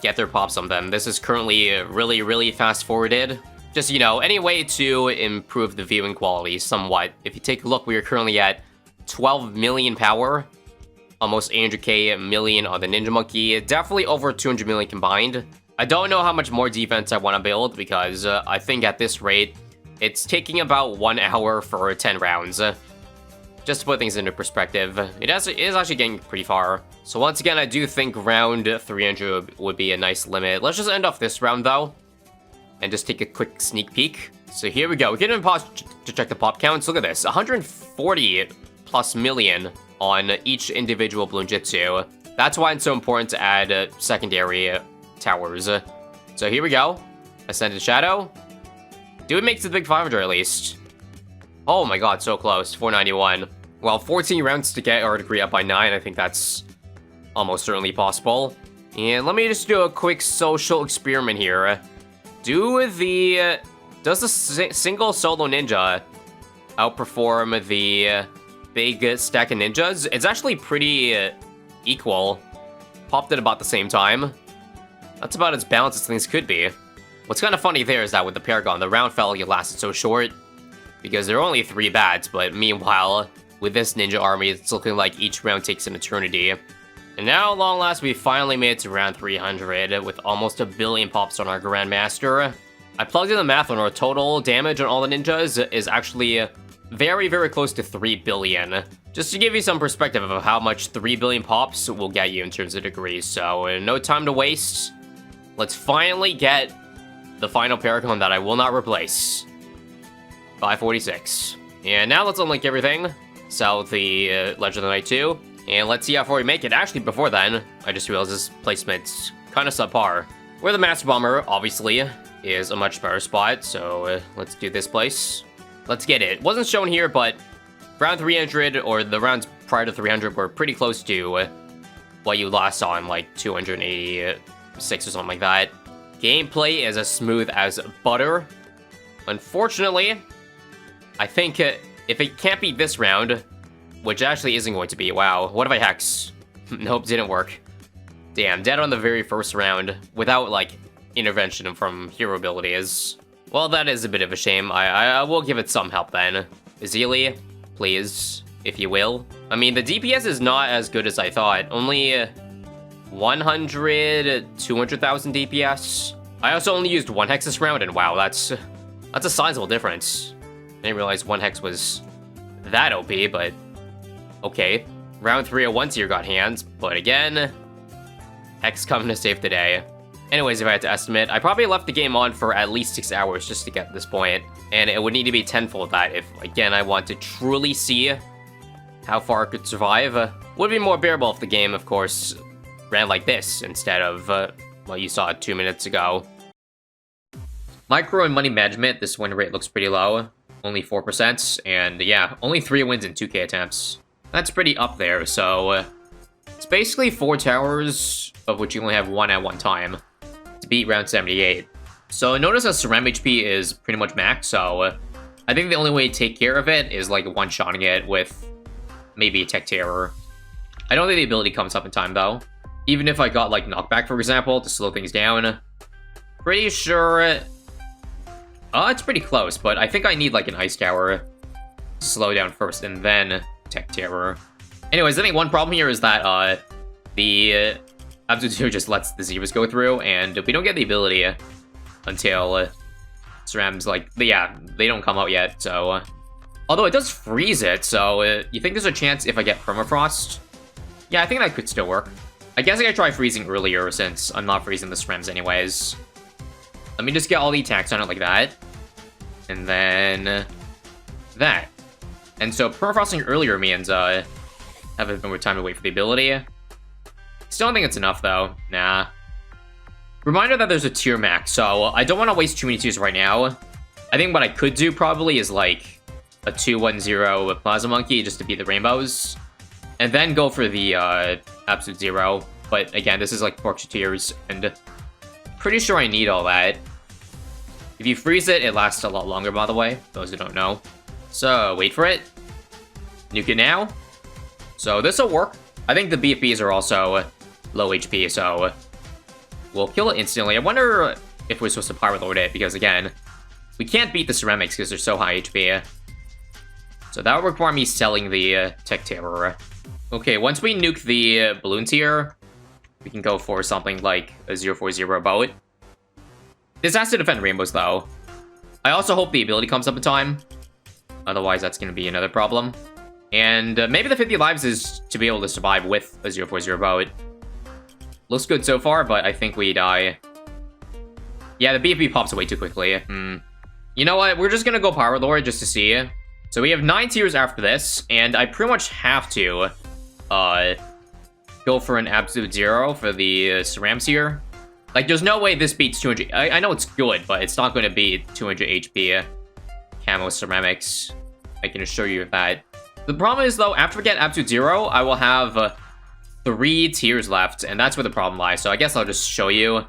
get their pops on them. This is currently really fast-forwarded. Just, you know, any way to improve the viewing quality somewhat. If you take a look, we are currently at 12 million power, almost 800k million on the Ninja Monkey, definitely over 200 million combined. I don't know how much more defense I want to build, because I think at this rate, it's taking about 1 hour for 10 rounds. Just to put things into perspective, it is actually getting pretty far. So once again, I do think round 300 would be a nice limit. Let's just end off this round, though, and just take a quick sneak peek. So here we go. We can even pause to check the pop counts. Look at this, 140 plus million on each individual Bloonjitsu. That's why it's so important to add secondary towers. So here we go. Ascended Shadow. Do it make it to the big 500 at least? Oh my god, so close. 491. Well, 14 rounds to get our degree up by 9. I think that's almost certainly possible. And let me just do a quick social experiment here. Does the single solo ninja outperform the big stack of ninjas? It's actually pretty equal. Popped at about the same time. That's about as balanced as things could be. What's kind of funny there is that with the Paragon, the round fell lasted so short, because there are only 3 bats, but meanwhile, with this ninja army, it's looking like each round takes an eternity. And now, at long last, we finally made it to round 300, with almost 1 billion pops on our Grandmaster. I plugged in the math on our total damage on all the ninjas is actually very close to 3 billion. Just to give you some perspective of how much 3 billion pops will get you in terms of degrees, so no time to waste. Let's finally get the final Paragon that I will not replace. 546. And now let's unlink everything. Sell the Legend of the Night 2. And let's see how far we make it. Actually, before then, I just realized this placement's kind of subpar. Where the Master Bomber, obviously, is a much better spot. So let's do this place. Let's get it. Wasn't shown here, but round 300, or the rounds prior to 300, were pretty close to what you last saw in, like, 286 or something like that. Gameplay is as smooth as butter. Unfortunately, I think if it can't beat this round, which actually isn't going to be, wow, what if I hex? Nope, didn't work. Damn, dead on the very first round, without, like, intervention from hero abilities. Well, that is a bit of a shame. I will give it some help then. Azili, please, if you will. I mean, the DPS is not as good as I thought. Only 200,000 DPS. I also only used 1 hex this round, and wow, that's a sizable difference. I didn't realize 1 hex was that OP, but okay. Round 301 tier got hands, but again, hex coming to save the day. Anyways, if I had to estimate, I probably left the game on for at least 6 hours just to get to this point, and it would need to be tenfold that if, again, I want to truly see how far it could survive. Would be more bearable if the game, of course, ran like this instead of what you saw 2 minutes ago. Micro and money management, this win rate looks pretty low, only 4%, and yeah, only 3 wins in 2k attempts. That's pretty up there, so it's basically 4 towers, of which you only have 1 at one time, to beat round 78. So notice that Ceram HP is pretty much max, so I think the only way to take care of it is like one-shotting it with maybe a Tech Terror. I don't think the ability comes up in time though. Even if I got like knockback, for example, to slow things down, pretty sure... it's pretty close, but I think I need like an Ice Tower to slow down first and then Tech Terror. Anyways, I think one problem here is that the Absolute Zero just lets the Zebras go through, and we don't get the ability until Ceram's like, yeah, they don't come out yet, so... although it does freeze it, so you think there's a chance if I get Permafrost? Yeah, I think that could still work. I guess I gotta try freezing earlier since I'm not freezing the Cerems anyways. Let me just get all the attacks on it like that. And then... that. And so Permafrosting earlier means have a bit more time to wait for the ability. Still don't think it's enough though. Nah. Reminder that there's a tier max, so I don't want to waste too many tiers right now. I think what I could do probably is like a 2-1-0 with Plasma Monkey just to beat the rainbows. And then go for the Absolute Zero. But again, this is like 4 tiers, and pretty sure I need all that. If you freeze it, it lasts a lot longer, by the way, those who don't know. So, wait for it. Nuke it now. So, this'll work. I think the BFBs are also low HP, so we'll kill it instantly. I wonder if we're supposed to Power Lord it, because again, we can't beat the Ceramics because they're so high HP. So that would require me selling the Tech Terror. Okay, once we nuke the Balloon tier, we can go for something like a 0-4-0 boat. This has to defend rainbows, though. I also hope the ability comes up in time. Otherwise, that's going to be another problem. And maybe the 50 lives is to be able to survive with a 0-4-0 boat. Looks good so far, but I think we die. Yeah, the BFB pops away too quickly. You know what? We're just going to go Power Lord just to see. So we have 9 tiers after this, and I pretty much have to go for an Absolute Zero for the Cerams here. Like, there's no way this beats 200... I know it's good, but it's not going to beat 200 HP Camo Ceramics. I can assure you of that. The problem is, though, after we get Absolute Zero, I will have 3 tiers left, and that's where the problem lies. So I guess I'll just show you.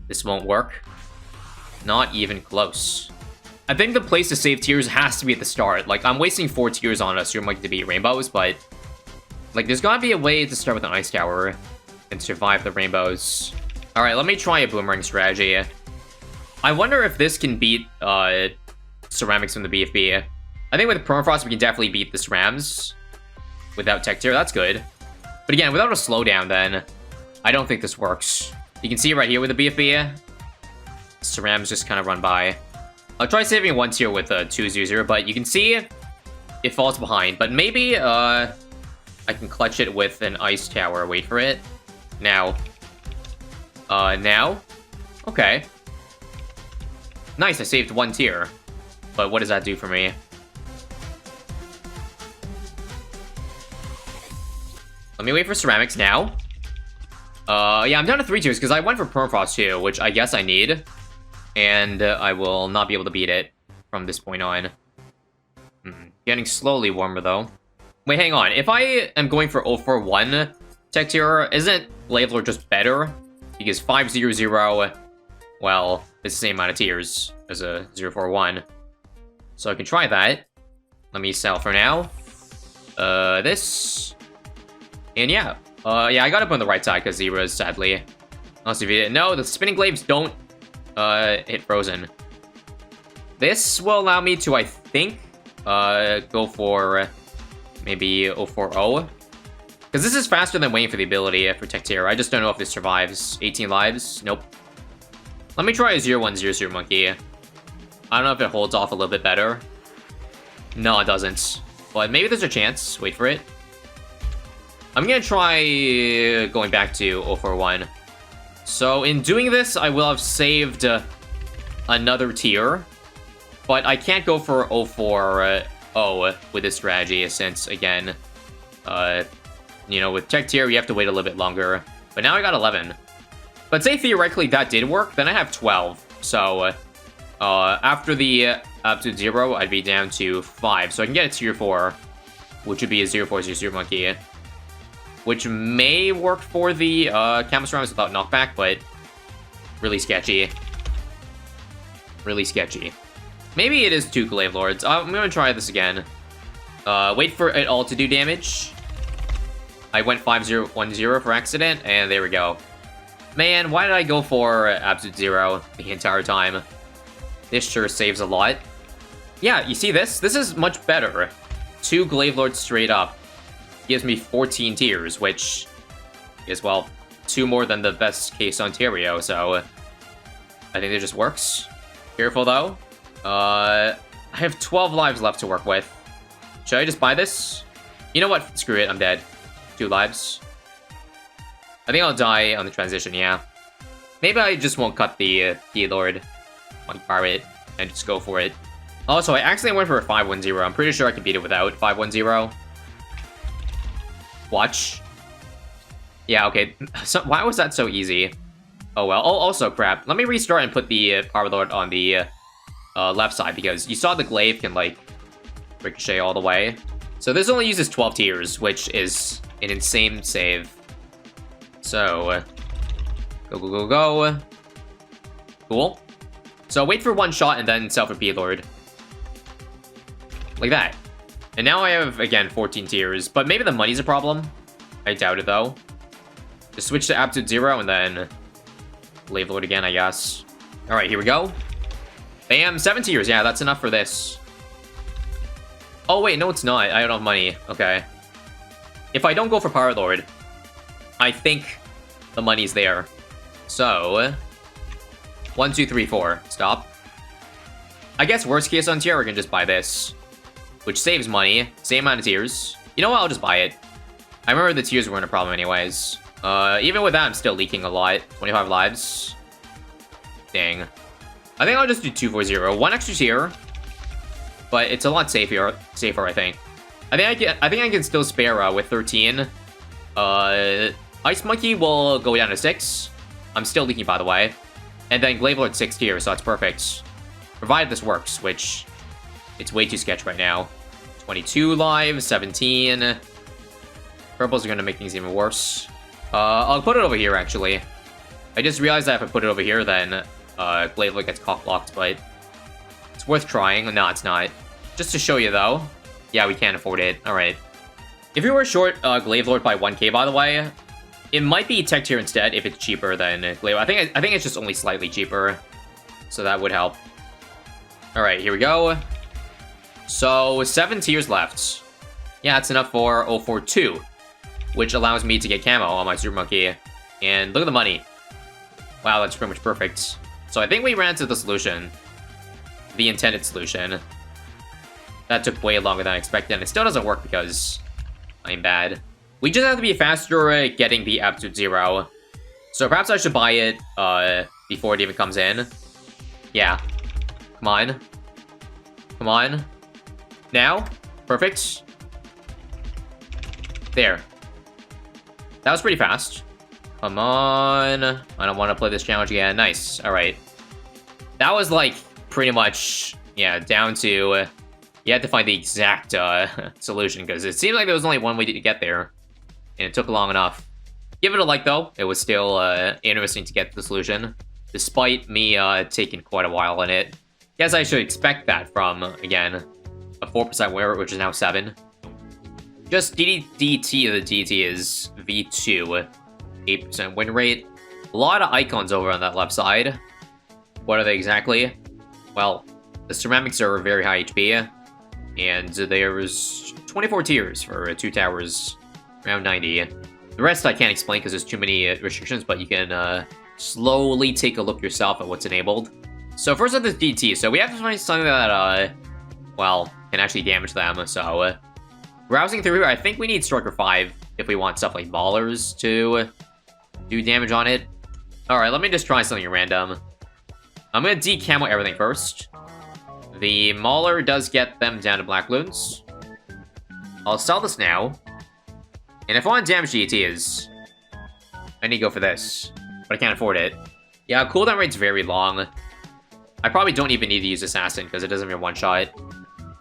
This won't work. Not even close. I think the place to save tiers has to be at the start. Like, I'm wasting 4 tiers on a Serum Monkey to beat rainbows, but... like, there's gotta be a way to start with an Ice Tower and survive the rainbows. Alright, let me try a Boomerang strategy. I wonder if this can beat Ceramics from the BFB. I think with Permafrost, we can definitely beat the Cerams without Tech Tier. That's good. But again, without a slowdown, then, I don't think this works. You can see right here with the BFB, Cerams just kind of run by. I'll try saving 1 tier with a 2-0-0, but you can see it falls behind. But maybe I can clutch it with an Ice Tower. Wait for it. Now. Now? Okay. Nice, I saved 1 tier. But what does that do for me? Let me wait for Ceramics now. Yeah, I'm down to 3 tiers because I went for Permafrost too, which I guess I need. And I will not be able to beat it from this point on. Getting slowly warmer, though. Wait, hang on. If I am going for 041 tech tier, isn't Glaive Lord just better? Because 500, well, it's the same amount of tiers as a 041. So I can try that. Let me sell for now. This. And yeah. Yeah, I got up on the right side because Zeros, sadly. Honestly, if you didn't know, the spinning glaives don't hit frozen. This will allow me to, I think, go for maybe 040. Because this is faster than waiting for the ability for Tech Tier. I just don't know if this survives. 18 lives? Nope. Let me try a 0100 monkey. I don't know if it holds off a little bit better. No, it doesn't. But maybe there's a chance. Wait for it. I'm gonna try going back to 041. So in doing this, I will have saved another tier. But I can't go for 040 with this strategy, since, again, you know, with Tech Tier, you have to wait a little bit longer. But now I got 11. But say theoretically that did work, then I have 12. So, after the Absolute Zero, I'd be down to 5. So I can get a tier 4, which would be a 0400 monkey. Which may work for the Camus rounds without knockback, but really sketchy. Really sketchy. Maybe it is 2 Glaive Lords. I'm gonna try this again. Wait for it all to do damage. I went 5010 for accident, and there we go. Man, why did I go for Absolute Zero the entire time? This sure saves a lot. Yeah, you see this? This is much better. 2 Glaive Lords straight up. Gives me 14 tiers, which is, well, 2 more than the best case Ontario, so I think it just works. Careful, though. I have 12 lives left to work with. Should I just buy this? You know what? Screw it, I'm dead. 2 lives. I think I'll die on the transition, yeah. Maybe I just won't cut the Lord on Pirate and just go for it. Also, I accidentally went for a 510. I'm pretty sure I can beat it without 510. Watch. Yeah, okay. So, why was that so easy? Oh, well. Oh, also, crap. Let me restart and put the Power Lord on the left side, because you saw the Glaive can, like, ricochet all the way. So this only uses 12 tiers, which is an insane save. So, go, go, go, go. Cool. So wait for 1 shot and then self-repeat Lord. Like that. And now I have, again, 14 tiers, but maybe the money's a problem. I doubt it, though. Just switch to Absolute Zero and then Glaive Lord again, I guess. Alright, here we go. Bam, 7 tiers. Yeah, that's enough for this. Oh, wait, no, it's not. I don't have money. Okay. If I don't go for Power Lord, I think the money's there. So, 1, 2, 3, 4. Stop. I guess worst case on tier, we can just buy this, which saves money. Same amount of tiers. You know what? I'll just buy it. I remember the tiers weren't a problem anyways. Even with that, I'm still leaking a lot. 25 lives. Dang. I think I'll just do 240. 1 extra tier, but it's a lot safer, I think. I think I can still spare with 13. Ice Monkey will go down to 6. I'm still leaking, by the way. And then Glaive Lord 6 tier, so that's perfect. Provided this works, which it's way too sketch right now. 22 lives, 17. Purples are gonna make things even worse. I'll put it over here, actually. I just realized that if I put it over here, then Glaive Lord gets cock-blocked, but it's worth trying. No, it's not. Just to show you, though. Yeah, we can't afford it. Alright. If you were short Glaive Lord by 1k, by the way, it might be Tech Tier instead if it's cheaper than Glaive. I think it's just only slightly cheaper, so that would help. Alright, here we go. So, 7 tiers left. Yeah, that's enough for 042, which allows me to get camo on my Super Monkey. And look at the money. Wow, that's pretty much perfect. So I think we ran into the solution. The intended solution. That took way longer than I expected, and it still doesn't work because I'm bad. We just have to be faster at getting the Absolute Zero. So perhaps I should buy it before it even comes in. Yeah. Come on. Come on. Now. Perfect. There. That was pretty fast. Come on. I don't want to play this challenge again. Nice. Alright. That was, like, pretty much, yeah, down to You had to find the exact solution, because it seemed like there was only one way to get there. And it took long enough. Give it a like, though. It was still interesting to get the solution, despite me taking quite a while on it. Guess I should expect that from, again, a 4% win rate, which is now 7. Just DDT of the DT is V2, 8% win rate. A lot of icons over on that left side. What are they exactly? Well, the ceramics are very high HP, and there's 24 tiers for 2 towers, around 90. The rest I can't explain because there's too many restrictions, but you can slowly take a look yourself at what's enabled. So first up is DT. So we have to find something that, well, can actually damage them. So browsing through here, I think we need Striker 5 if we want stuff like Maulers to do damage on it. Alright, let me just try something random. I'm gonna decamo everything first. The Mauler does get them down to Black Loons. I'll sell this now. And if I want damage DTs, I need to go for this. But I can't afford it. Yeah, cooldown rate's very long. I probably don't even need to use Assassin, because it doesn't have one-shot.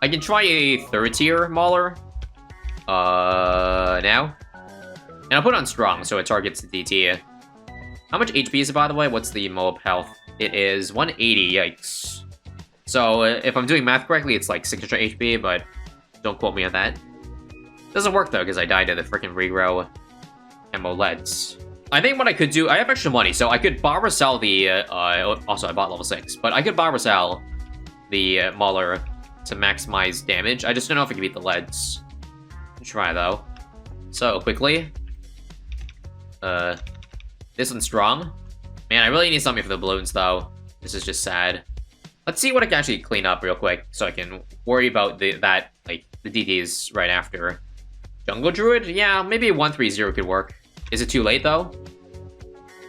I can try a 3rd tier Mauler. Now. And I'll put it on Strong, so it targets the DT. How much HP is it, by the way? What's the mob health? It is 180, yikes. So, if I'm doing math correctly, it's like 600 HP, but don't quote me on that. Doesn't work, though, because I died to the freaking regrow ammo LEDs. I think what I could do, I have extra money, so I could borrow sell the, also I bought level 6, but I could borrow sell the Mauler to maximize damage. I just don't know if I can beat the LEDs. Try, though. So, quickly. This one's strong. Man, I really need something for the balloons, though. This is just sad. Let's see what I can actually clean up real quick, so I can worry about the DDs right after. Jungle Druid? Yeah, maybe 130 could work. Is it too late, though?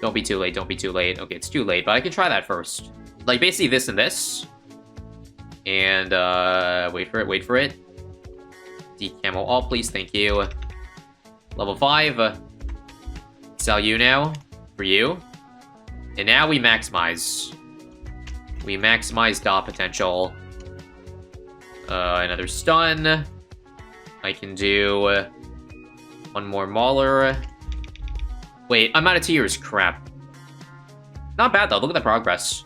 Don't be too late, don't be too late. Okay, it's too late, but I can try that first. Like, basically this and this. And, wait for it, wait for it. Decamo all, please, thank you. Level 5. Sell you now. For you. And now we maximize. We maximize dot potential. Another stun. I can do one more Mauler. Wait, I'm out of tiers. Crap. Not bad, though. Look at the progress.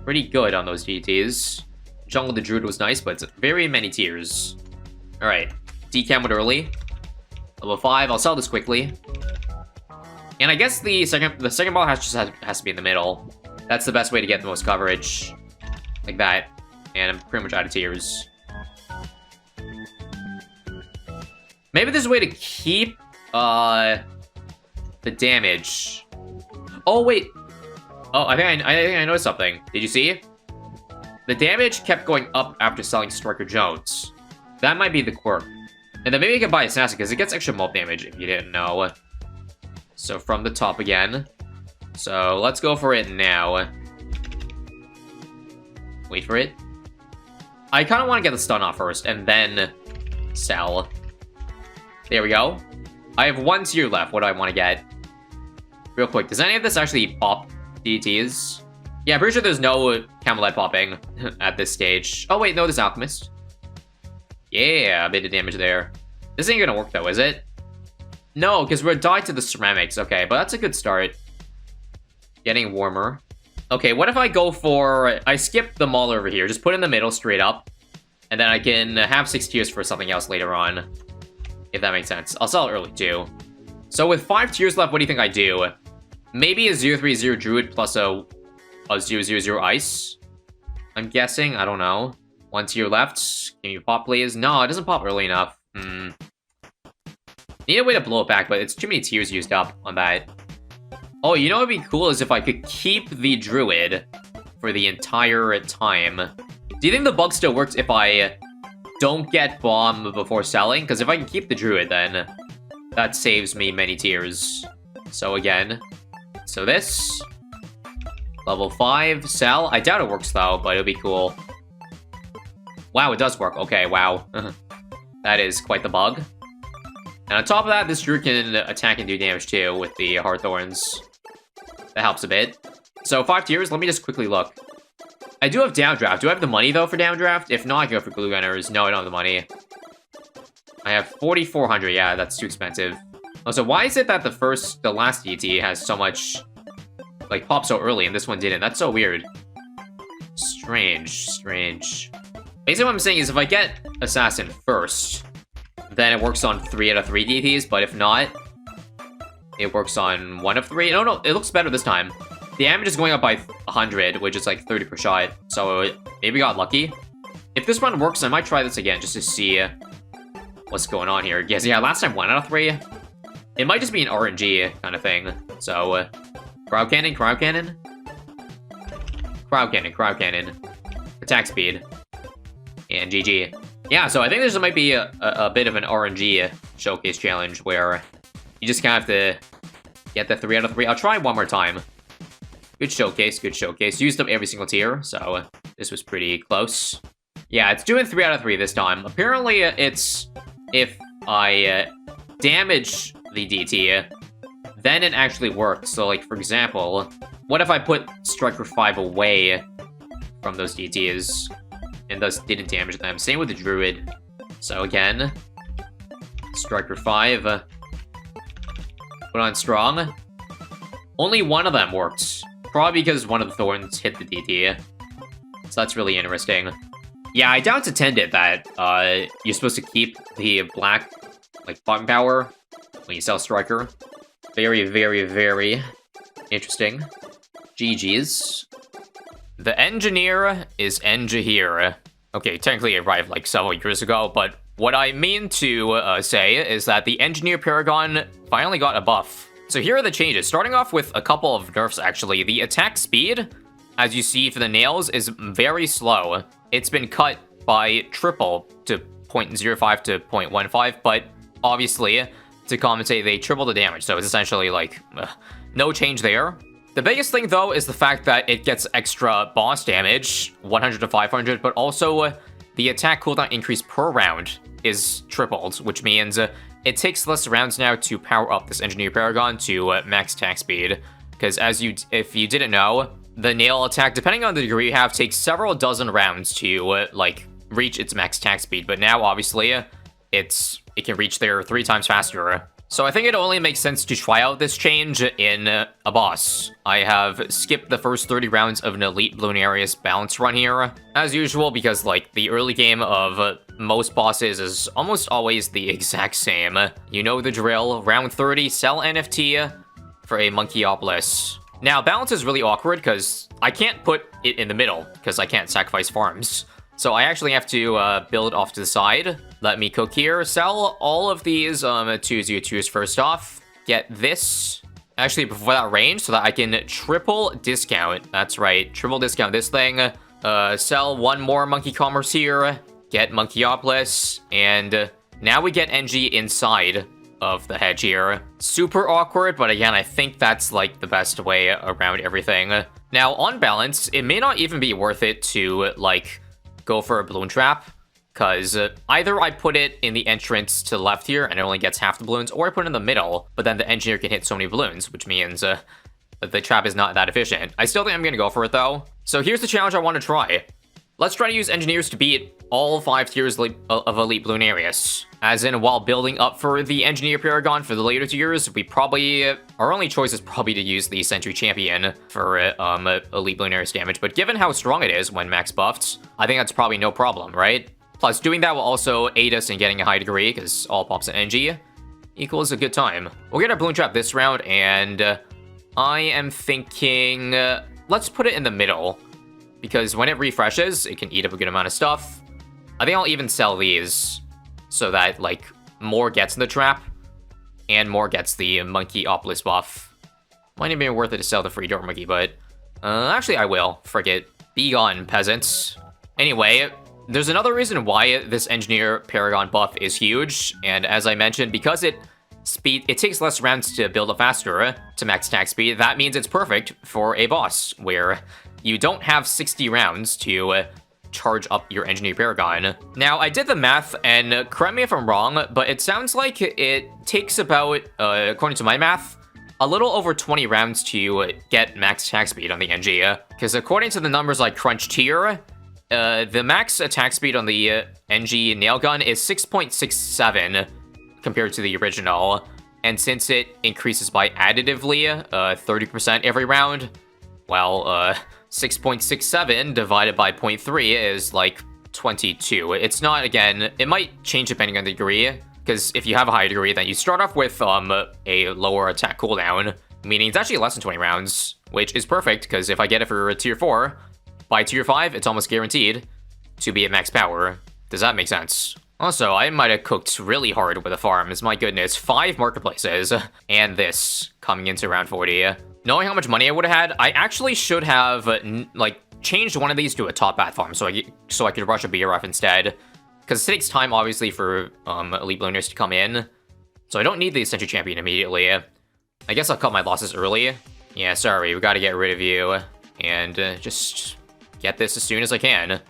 Pretty good on those DTs. Jungle the Druid was nice, but it's very many tiers. Alright. Decam it early. Level 5. I'll sell this quickly. And I guess the second ball has to be in the middle. That's the best way to get the most coverage. Like that. And I'm pretty much out of tiers. Maybe there's a way to keep the damage. Oh, wait. Oh, I think I noticed something. Did you see? The damage kept going up after selling Striker Jones. That might be the quirk. And then maybe you can buy Assassin, because it gets extra mob damage if you didn't know. So from the top again. So let's go for it now. Wait for it. I kind of want to get the stun off first, and then sell. There we go. I have 1 tier left. What do I want to get? Real quick, does any of this actually pop DTs? Yeah, I'm pretty sure there's no Camelot popping at this stage. Oh wait, no, there's Alchemist. Yeah, a bit of damage there. This ain't gonna work though, is it? No, because we're died to the ceramics. Okay, but that's a good start. Getting warmer. Okay, what if I go for... I skip the Mauler over here. Just put it in the middle, straight up. And then I can have 6 tiers for something else later on. If that makes sense. I'll sell it early, too. So with 5 tiers left, what do you think I do? Maybe a 030 Druid plus a 000 Ice? I'm guessing. I don't know. 1 tier left. Can you pop, please? No, it doesn't pop early enough. Need a way to blow it back, but it's too many tiers used up on that. Oh, you know what would be cool is if I could keep the Druid for the entire time. Do you think the bug still works if I don't get Bomb before selling? Because if I can keep the Druid, then that saves me many tiers. So again, so this. Level 5, sell. I doubt it works though, but it'll be cool. Wow, it does work. Okay, wow. That is quite the bug. And on top of that, this Druid can attack and do damage too with the Heartthorns. That helps a bit. So 5 tiers, let me just quickly look. I do have downdraft. Do I have the money, though, for downdraft? If not, I can go for glue gunners. No, I don't have the money. I have 4,400. Yeah, that's too expensive. Also, why is it that the last DT has so much, like, pop so early and this one didn't? That's so weird. Strange. Basically, what I'm saying is if I get Assassin first, then it works on 3 out of 3 DTs, but if not, it works on 1 of 3. No, it looks better this time. The damage is going up by 100, which is like 30 per shot, so maybe we got lucky. If this one works, I might try this again just to see what's going on here. Yes, yeah, last time 1 out of 3. It might just be an RNG kind of thing. So, crowd cannon. Crowd cannon. Attack speed. And GG. Yeah, so I think this might be a bit of an RNG showcase challenge where you just kind of have to get the 3 out of 3. I'll try one more time. Good showcase. Used up every single tier, so this was pretty close. Yeah, it's doing 3 out of 3 this time. Apparently, it's if I damage the DT, then it actually works. So, like, for example, what if I put Striker 5 away from those DTs and thus didn't damage them? Same with the Druid. So, again, Striker 5. Put on Strong. Only one of them worked. Probably because one of the Thorns hit the DT. So that's really interesting. Yeah, I doubt attended that you're supposed to keep the black, like, button power when you sell Striker. Very, very, very interesting. GG's. The engineer is here. Okay, technically it arrived like several years ago, but what I mean to say is that the engineer Paragon finally got a buff. So here are the changes, starting off with a couple of nerfs actually. The attack speed, as you see for the nails, is very slow. It's been cut by triple to 0.05 to 0.15, but obviously, to compensate, they triple the damage, so it's essentially like, no change there. The biggest thing though is the fact that it gets extra boss damage, 100 to 500, but also the attack cooldown increase per round is tripled, which means it takes less rounds now to power up this Engineer Paragon to max attack speed. Because if you didn't know, the nail attack, depending on the degree you have, takes several dozen rounds to like reach its max attack speed. But now, obviously, it can reach there 3 times faster. So I think it only makes sense to try out this change in a boss. I have skipped the first 30 rounds of an Elite Bloonarius balance run here, as usual, because like the early game of most bosses is almost always the exact same. You know the drill. Round 30, sell NFT for a Monkeyopolis. Now, balance is really awkward because I can't put it in the middle because I can't sacrifice farms. So I actually have to build off to the side. Let me cook here. Sell all of these 202s first off. Get this. Actually, before that range, so that I can triple discount. That's right, triple discount this thing. Sell one more Monkey Commerce here. Get Monkeyopolis. And now we get NG inside of the hedge here. Super awkward, but again, I think that's like the best way around everything. Now, on balance, it may not even be worth it to like go for a balloon trap, because either I put it in the entrance to the left here and it only gets half the balloons, or I put it in the middle, but then the engineer can hit so many balloons, which means the trap is not that efficient. I still think I'm gonna go for it though. So here's the challenge I want to try. Let's try to use engineers to beat all 5 tiers of Elite Bloonarius. As in, while building up for the Engineer Paragon for the later tiers, our only choice is probably to use the Sentry Champion for Elite Bloonarius damage, but given how strong it is when max buffed, I think that's probably no problem, right? Plus, doing that will also aid us in getting a high degree, because all pops in NG equals a good time. We'll get our Balloon Trap this round, and I am thinking, let's put it in the middle, because when it refreshes, it can eat up a good amount of stuff. I think I'll even sell these, so that, like, more gets in the trap, and more gets the Monkeyopolis buff. Might even be worth it to sell the free door monkey, but actually I will. Frick it. Be gone, peasants. Anyway, there's another reason why this Engineer Paragon buff is huge, and as I mentioned, because it takes less rounds to build up faster to max attack speed, that means it's perfect for a boss, where you don't have 60 rounds to charge up your Engineer Paragon. Now, I did the math, and correct me if I'm wrong, but it sounds like it takes about, according to my math, a little over 20 rounds to get max attack speed on the NG. Because according to the numbers I crunched here, the max attack speed on the NG nail gun is 6.67 compared to the original. And since it increases by additively 30% every round, well, 6.67 divided by 0.3 is like 22. It's not, again, it might change depending on the degree, because if you have a high degree, then you start off with a lower attack cooldown, meaning it's actually less than 20 rounds, which is perfect, because if I get it for tier 4, by tier 5, it's almost guaranteed to be at max power. Does that make sense? Also, I might have cooked really hard with the farms. My goodness, 5 marketplaces, and this coming into round 40. Knowing how much money I would have had, I actually should have, like, changed one of these to a top bat farm so I could rush a BRF instead. Because it takes time, obviously, for elite blooners to come in. So I don't need the Century Champion immediately. I guess I'll cut my losses early. Yeah, sorry, we gotta get rid of you. And just get this as soon as I can.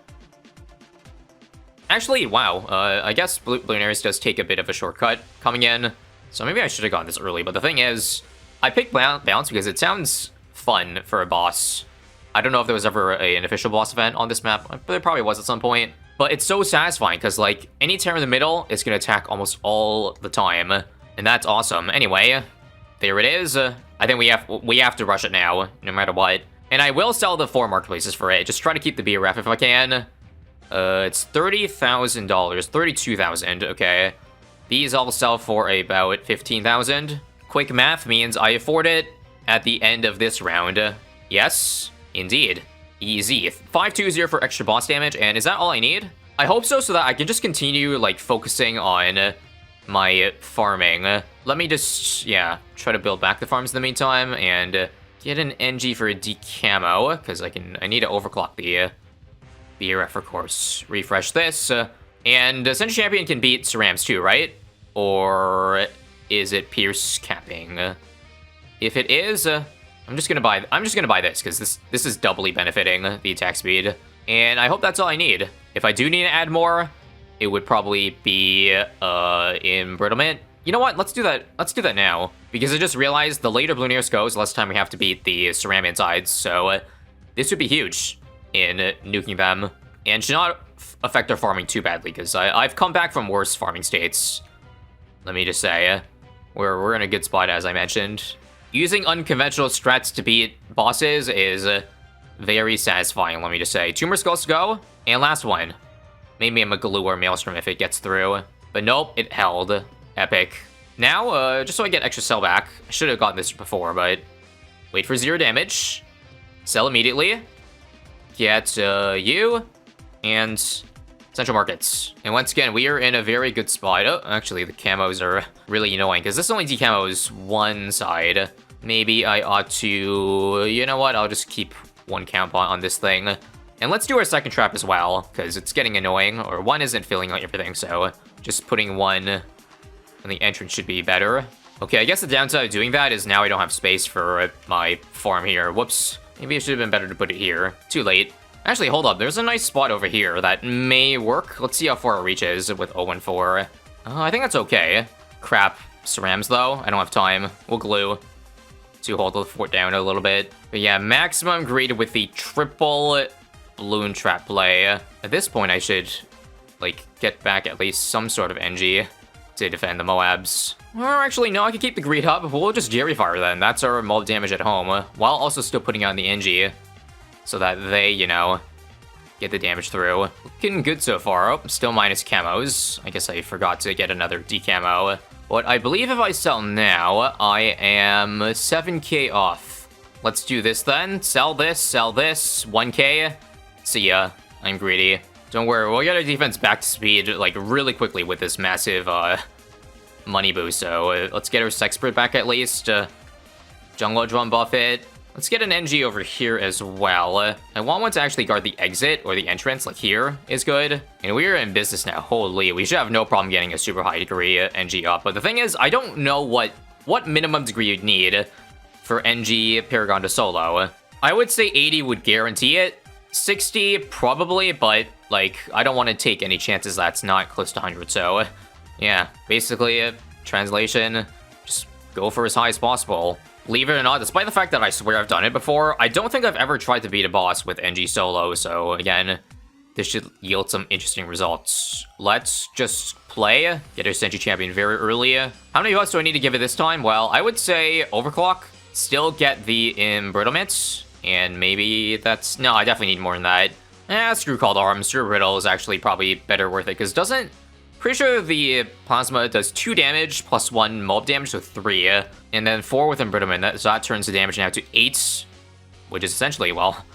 Actually, wow, I guess Blooners does take a bit of a shortcut coming in, so maybe I should have gone this early, but the thing is, I picked Bounce because it sounds fun for a boss. I don't know if there was ever an official boss event on this map, but there probably was at some point. But it's so satisfying, because, like, any terror in the middle is going to attack almost all the time, and that's awesome. Anyway, there it is. I think we have to rush it now, no matter what. And I will sell the 4 marketplaces for it, just try to keep the BRF if I can. It's $30,000, $32,000, okay. These all sell for about $15,000. Quick math means I afford it at the end of this round. Yes, indeed. Easy. 520 for extra boss damage, and is that all I need? I hope so that I can just continue, like, focusing on my farming. Let me just, yeah, try to build back the farms in the meantime, and get an NG for a decamo, because I need to overclock the BRF, of course. Refresh this, and Century Champion can beat Cerams too, right? Or is it Pierce capping? If it is, I'm just gonna buy this because this is doubly benefiting the attack speed, and I hope that's all I need. If I do need to add more, it would probably be embrittlement. You know what? Let's do that. Let's do that now because I just realized the later Blooners goes, the less time we have to beat the Ceram insides. So this would be huge in nuking them, and should not affect our farming too badly because I've come back from worse farming states. Let me just say, we're in a good spot, as I mentioned. Using unconventional strats to beat bosses is very satisfying, let me just say. 2 more skulls to go, and last one. Maybe I'm a Galoo or Maelstrom if it gets through. But nope, it held. Epic. Now, just so I get extra sell back, I should have gotten this before, but wait for 0 damage. Sell immediately. Get you, and Central Markets. And once again, we are in a very good spot. Oh, actually, the camos are really annoying, because this only decamos one side. Maybe I ought to... You know what? I'll just keep 1 count on this thing. And let's do our second trap as well, because it's getting annoying, or 1 isn't filling out everything, so just putting 1 on the entrance should be better. Okay, I guess the downside of doing that is now I don't have space for my farm here. Whoops. Maybe it should have been better to put it here. Too late. Actually, hold up. There's a nice spot over here that may work. Let's see how far it reaches with 014. I think that's okay. Crap. Cerams, though. I don't have time. We'll glue to hold the fort down a little bit. But yeah, maximum greed with the triple balloon trap play. At this point, I should, like, get back at least some sort of NG to defend the Moabs. Or actually, no, I can keep the greed up. We'll just Jerry Fire then. That's our mob damage at home, while also still putting on the NG, so that they, you know, get the damage through. Looking good so far. Oh, still minus camos. I guess I forgot to get another decamo. But I believe if I sell now, I am 7k off. Let's do this then. Sell this, 1k. See ya. I'm greedy. Don't worry, we'll get our defense back to speed, like, really quickly with this massive, money boost. So let's get our Sexpert back at least. Jungle Drum buff it. Let's get an NG over here as well. I want one to actually guard the exit or the entrance, like here is good. And we're in business now. Holy, we should have no problem getting a super high degree NG up. But the thing is, I don't know what minimum degree you'd need for NG Paragon to solo. I would say 80 would guarantee it. 60 probably, but like I don't want to take any chances that's not close to 100. So yeah, basically translation, just go for as high as possible. Believe it or not, despite the fact that I swear I've done it before, I don't think I've ever tried to beat a boss with NG solo, so again, this should yield some interesting results. Let's just play, get our Senshi champion very early. How many bucks do I need to give it this time? Well, I would say overclock, still get the embrittlement, and maybe that's... No, I definitely need more than that. Screw Called Arms, Screw Riddle is actually probably better worth it, because doesn't... Pretty sure the Plasma does 2 damage plus 1 mob damage, so 3. And then 4 with embrittlement, so that turns the damage now to 8, which is essentially, well,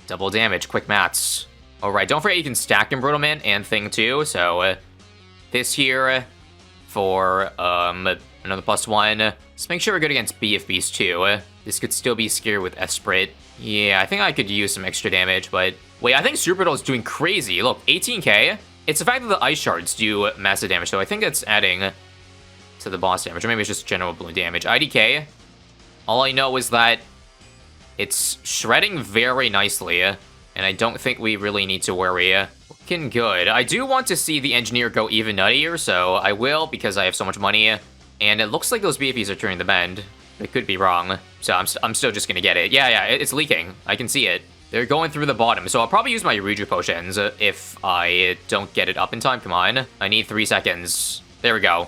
double damage. Quick maths. Alright, don't forget you can stack embrittlement and thing too, so this here for another plus 1. Let's make sure we're good against BFBs too. This could still be scary with Esprit. Yeah, I think I could use some extra damage, but... Wait, I think Super Riddle is doing crazy. Look, 18k. It's the fact that the ice shards do massive damage, so I think it's adding to the boss damage, or maybe it's just general balloon damage. IDK, all I know is that it's shredding very nicely, and I don't think we really need to worry. Looking good. I do want to see the engineer go even nuttier, so I will, because I have so much money, and it looks like those BFEs are turning the bend. It could be wrong, so I'm still just gonna get it. Yeah, it's leaking. I can see it. They're going through the bottom, so I'll probably use my Ryuju potions if I don't get it up in time. Come on. I need 3 seconds. There we go.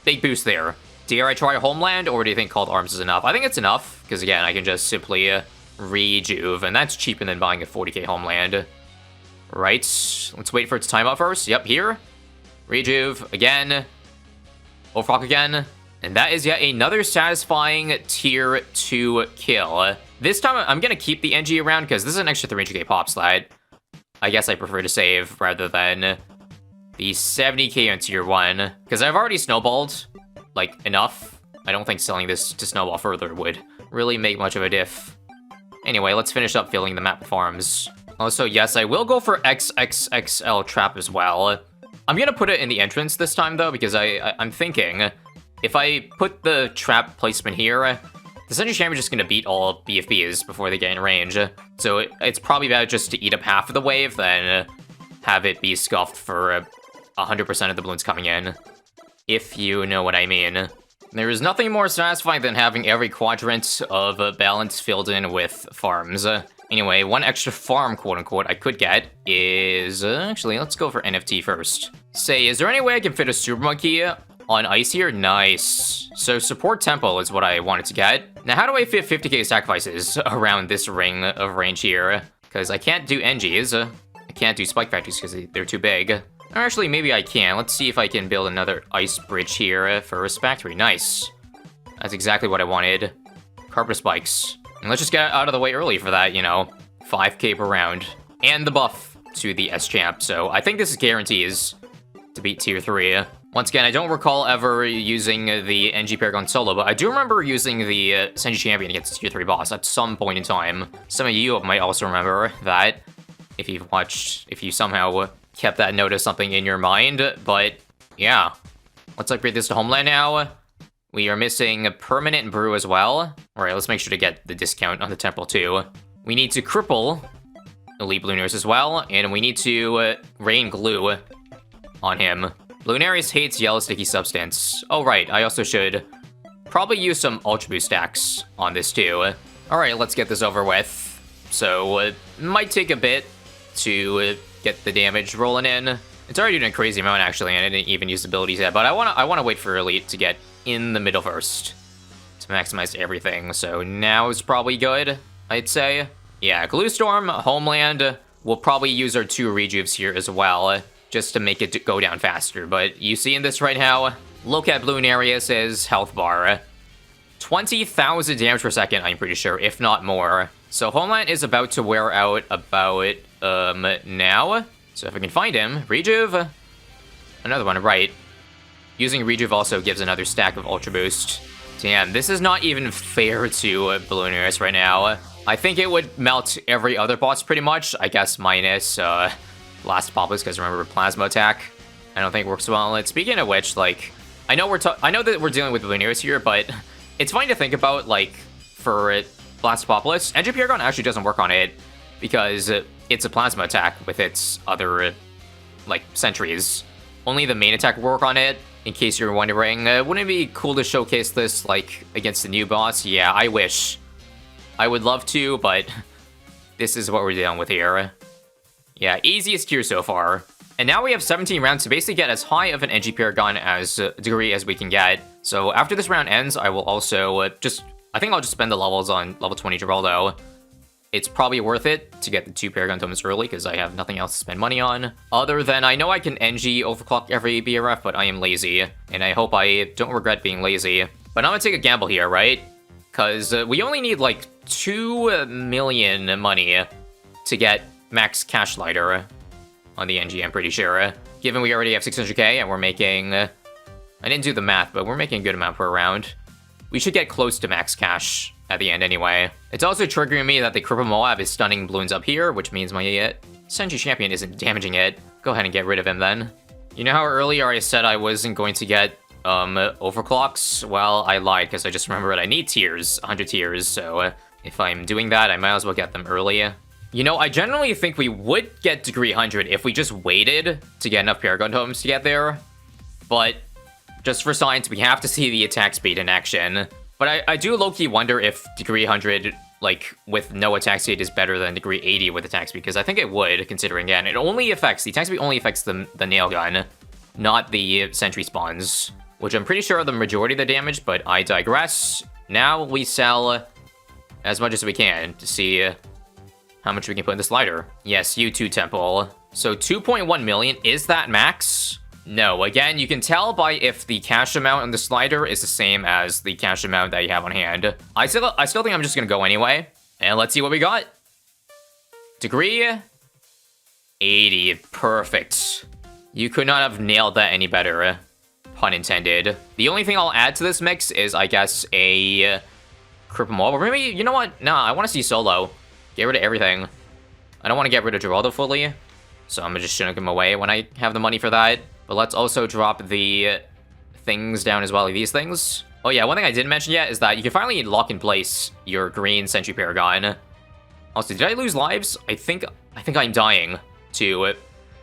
Big boost there. Dare I try Homeland, or do you think Called Arms is enough? I think it's enough, because again, I can just simply rejuve, and that's cheaper than buying a 40k Homeland. Right. Let's wait for it to time out first. Yep, here. Rejuve again. Overclock again. And that is yet another satisfying tier 2 kill. This time, I'm going to keep the NG around, because this is an extra 300k pops that I guess I prefer to save, rather than the 70k on tier 1. Because I've already snowballed, like, enough. I don't think selling this to snowball further would really make much of a diff. Anyway, let's finish up filling the map farms. Also, yes, I will go for XXXL trap as well. I'm going to put it in the entrance this time, though, because I'm thinking... If I put the trap placement here, the Senshi Champion is just going to beat all BFBs before they get in range. So it's probably better just to eat up half of the wave than have it be scuffed for 100% of the balloons coming in. If you know what I mean. There is nothing more satisfying than having every quadrant of balance filled in with farms. Anyway, one extra farm, quote-unquote, I could get is... actually, let's go for NFT first. Say, is there any way I can fit a Super Monkey on ice here? Nice. So support tempo is what I wanted to get. Now, how do I fit 50k sacrifices around this ring of range here? Because I can't do NGs. I can't do spike factories because they're too big. Or actually, maybe I can. Let's see if I can build another ice bridge here for factory. Nice. That's exactly what I wanted. Carpet spikes. And let's just get out of the way early for that, you know, 5k per round. And the buff to the S-Champ. So I think this is guarantees to beat tier 3. Once again, I don't recall ever using the NG Paragon solo, but I do remember using the Senshi Champion against the tier 3 boss at some point in time. Some of you might also remember that, if you've watched, if you somehow kept that note as something in your mind, but yeah. Let's upgrade this to Homeland now. We are missing a Permanent Brew as well. Alright, let's make sure to get the discount on the Temple too. We need to cripple Elite Blooners as well, and we need to rain glue on him. Lunarius hates yellow sticky substance. Oh, right, I also should probably use some Ultra Boost stacks on this too. Alright, let's get this over with. So, it might take a bit to get the damage rolling in. It's already doing a crazy amount, actually, and I didn't even use abilities yet, but I wanna wait for Elite to get in the middle first to maximize everything. So now is probably good, I'd say. Yeah, Glue Storm, Homeland, we'll probably use our 2 rejuves here as well, just to make it go down faster. But you see in this right now, look at Lunarius' health bar. 20,000 damage per second, I'm pretty sure, if not more. So Homeland is about to wear out about now. So if I can find him, Rejuve, another one, right. Using Rejuve also gives another stack of Ultra Boost. Damn, this is not even fair to Lunarius right now. I think it would melt every other boss pretty much, I guess minus Last Populus, because remember Plasma Attack, I don't think works well. And speaking of which, like, I know that we're dealing with Lunarius here, but it's funny to think about, like, for Blast Populus, NG Paragon actually doesn't work on it, because it's a Plasma Attack with its other, like, sentries. Only the main attack will work on it, In case you're wondering, wouldn't it be cool to showcase this, like, against the new boss? Yeah, I wish. I would love to, but this is what we're dealing with here. Yeah, easiest tier so far. And now we have 17 rounds to basically get as high of an NG Paragon as degree as we can get. So after this round ends, I will also I think I'll just spend the levels on level 20 Geraldo. It's probably worth it to get the 2 Paragon Tomes early because I have nothing else to spend money on. Other than, I know I can NG overclock every BRF, but I am lazy. And I hope I don't regret being lazy. But I'm gonna take a gamble here, right? Because we only need like 2 million money to get max cash lighter on the NG, I'm pretty sure. Given we already have 600k and we're making... I didn't do the math, but we're making a good amount per round. We should get close to max cash at the end anyway. It's also triggering me that the Cripple Moab is stunning balloons up here, which means my Sentry Champion isn't damaging it. Go ahead and get rid of him then. You know how earlier I said I wasn't going to get overclocks? Well, I lied because I just remembered I need tiers, 100 tiers, so if I'm doing that, I might as well get them early. You know, I generally think we would get degree 100 if we just waited to get enough Paragon Tomes to get there, but just for science, we have to see the attack speed in action. But I do low-key wonder if degree 100, like, with no attack speed is better than degree 80 with attack speed, because I think it would, considering, again, the attack speed only affects the nail gun, not the sentry spawns, which I'm pretty sure are the majority of the damage, but I digress. Now we sell as much as we can to see how much we can put in the slider. Yes, U2 Temple. So 2.1 million, is that max? No, again, you can tell by if the cash amount on the slider is the same as the cash amount that you have on hand. I still think I'm just gonna go anyway. And let's see what we got. Degree 80, perfect. You could not have nailed that any better, pun intended. The only thing I'll add to this mix is, I guess, a Cripple Mob. Or maybe, you know what? Nah, I want to see Solo. Get rid of everything. I don't want to get rid of Geraldo fully, so I'm just shooting him away when I have the money for that. But let's also drop the things down as well, like these things. Oh yeah, one thing I didn't mention yet is that you can finally lock in place your green Sentry Paragon. Also, did I lose lives? I think I'm dying to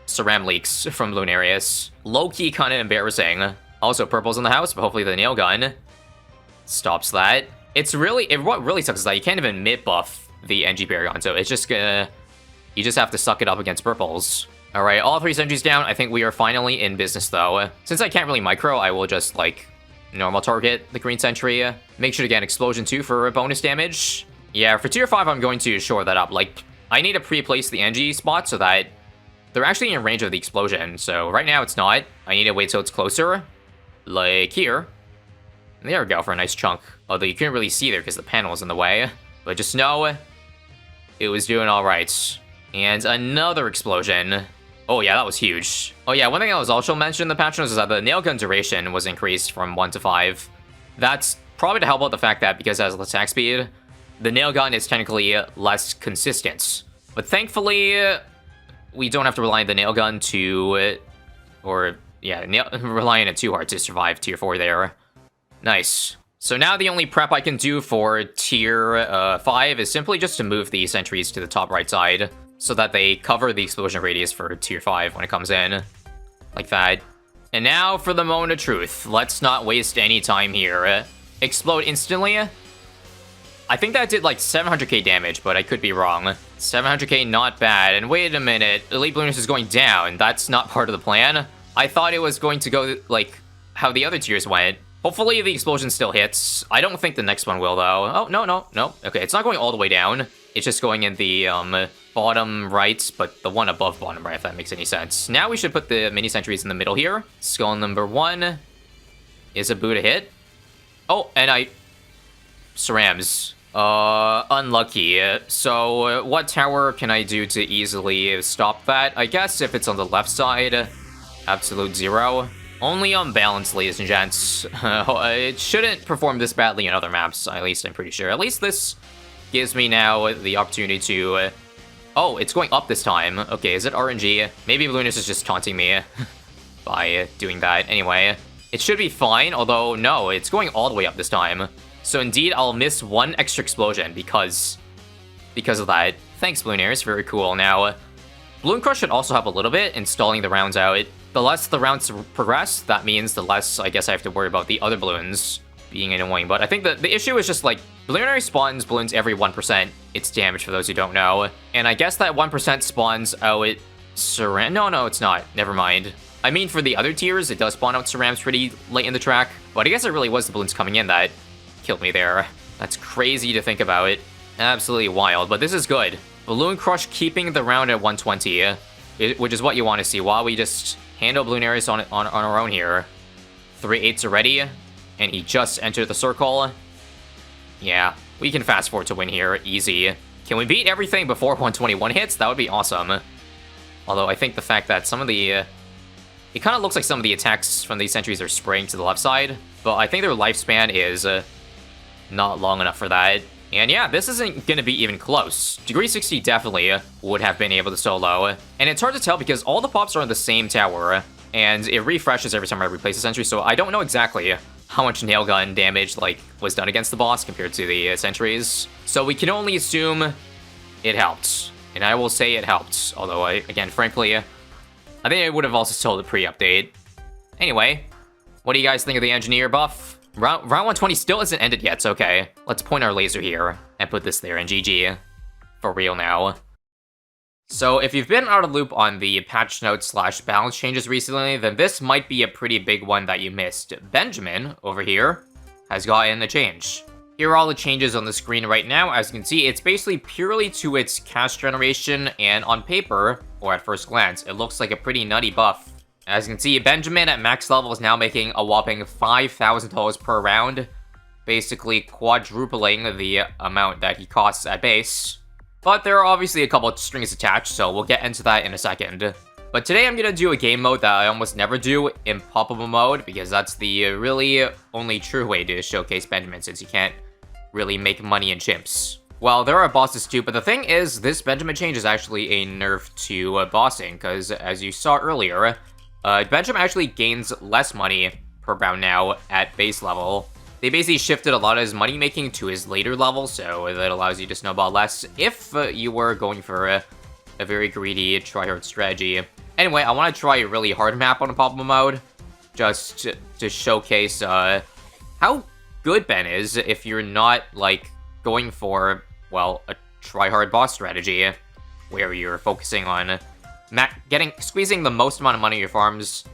Ceram leaks from Lunarius. Low-key kind of embarrassing. Also, purple's in the house, but hopefully the nail gun stops that. What really sucks is that you can't even mid-buff the NG Paragon, so it's just gonna... You just have to suck it up against purples. Alright, all 3 sentries down. I think we are finally in business, though. Since I can't really micro, I will just, like, normal target the green sentry. Make sure to get explosion, too, for bonus damage. Yeah, for tier 5, I'm going to shore that up. Like, I need to pre-place the NG spot so that they're actually in range of the explosion. So right now, it's not. I need to wait till it's closer. Like here. There we go, for a nice chunk. Although you couldn't really see there because the panel was in the way. But just know it was doing alright. And another explosion. Oh yeah, that was huge. Oh yeah, one thing that was also mentioned in the patch notes is that the nail gun duration was increased from 1 to 5. That's probably to help out the fact that because it has attack speed, the nail gun is technically less consistent. But thankfully, we don't have to rely on the nail gun to... rely on it too hard to survive tier 4 there. Nice. So now the only prep I can do for tier 5 is simply just to move the sentries to the top right side, so that they cover the explosion radius for tier 5 when it comes in. Like that. And now for the moment of truth. Let's not waste any time here. Explode instantly. I think that did like 700k damage, but I could be wrong. 700k, not bad. And wait a minute, Elite Balloonist is going down. That's not part of the plan. I thought it was going to go like how the other tiers went. Hopefully the explosion still hits. I don't think the next one will, though. Oh, no. Okay, it's not going all the way down. It's just going in the bottom right, but the one above bottom right, if that makes any sense. Now we should put the mini sentries in the middle here. Skull number 1 is a boot a hit. Oh, and Cerams. Unlucky. So, what tower can I do to easily stop that? I guess if it's on the left side, absolute 0. Only unbalanced, ladies and gents. It shouldn't perform this badly in other maps, at least I'm pretty sure. At least this gives me now the opportunity to... oh, it's going up this time. Okay, is it RNG? Maybe Balloonist is just taunting me by doing that. Anyway, it should be fine, although no, it's going all the way up this time. So indeed, I'll miss 1 extra explosion because of that. Thanks, Ballooners, very cool. Now, Balloon Crush should also help a little bit in stalling the rounds out. The less the rounds progress, that means the less, I guess, I have to worry about the other balloons being annoying. But I think the issue is just, like, Luminary spawns balloons every 1%. It's damage, for those who don't know. And I guess that 1% spawns out Ceram... No, it's not. Never mind. I mean, for the other tiers, it does spawn out Cerams pretty late in the track. But I guess it really was the balloons coming in that killed me there. That's crazy to think about it. Absolutely wild, but this is good. Balloon Crush keeping the round at 120, which is what you want to see, while we just handle Luminaries on our own here. 3/8 already, and he just entered the circle. Yeah, we can fast forward to win here, easy. Can we beat everything before 121 hits? That would be awesome. Although I think the fact that some of the... it kind of looks like some of the attacks from these sentries are spraying to the left side, but I think their lifespan is not long enough for that. And yeah, this isn't going to be even close. Degree 60 definitely would have been able to solo. And it's hard to tell because all the pops are in the same tower, and it refreshes every time I replace a sentry, so I don't know exactly how much nail gun damage was done against the boss compared to the sentries. So we can only assume it helped. And I will say it helped. Although, again, frankly, I think I would have also sold the pre-update. Anyway, what do you guys think of the engineer buff? Round 120 still isn't ended yet, so okay. Let's point our laser here and put this there, and GG. For real now. So if you've been out of loop on the patch notes / balance changes recently, then this might be a pretty big one that you missed. Benjamin, over here, has gotten a change. Here are all the changes on the screen right now. As you can see, it's basically purely to its cash generation, and on paper, or at first glance, it looks like a pretty nutty buff. As you can see, Benjamin at max level is now making a whopping $5,000 per round, basically quadrupling the amount that he costs at base. But there are obviously a couple of strings attached, so we'll get into that in a second. But today I'm gonna do a game mode that I almost never do, Impossible mode, because that's the really only true way to showcase Benjamin, since you can't really make money in chimps. Well, there are bosses too, but the thing is, this Benjamin change is actually a nerf to bossing, because as you saw earlier, Benjamin actually gains less money per round now at base level. They basically shifted a lot of his money making to his later level, so that allows you to snowball less if you were going for a very greedy tryhard strategy. Anyway, I want to try a really hard map on Impossible mode, just to showcase how good Ben is if you're not going for, well, a tryhard boss strategy where you're focusing on squeezing the most amount of money in your farms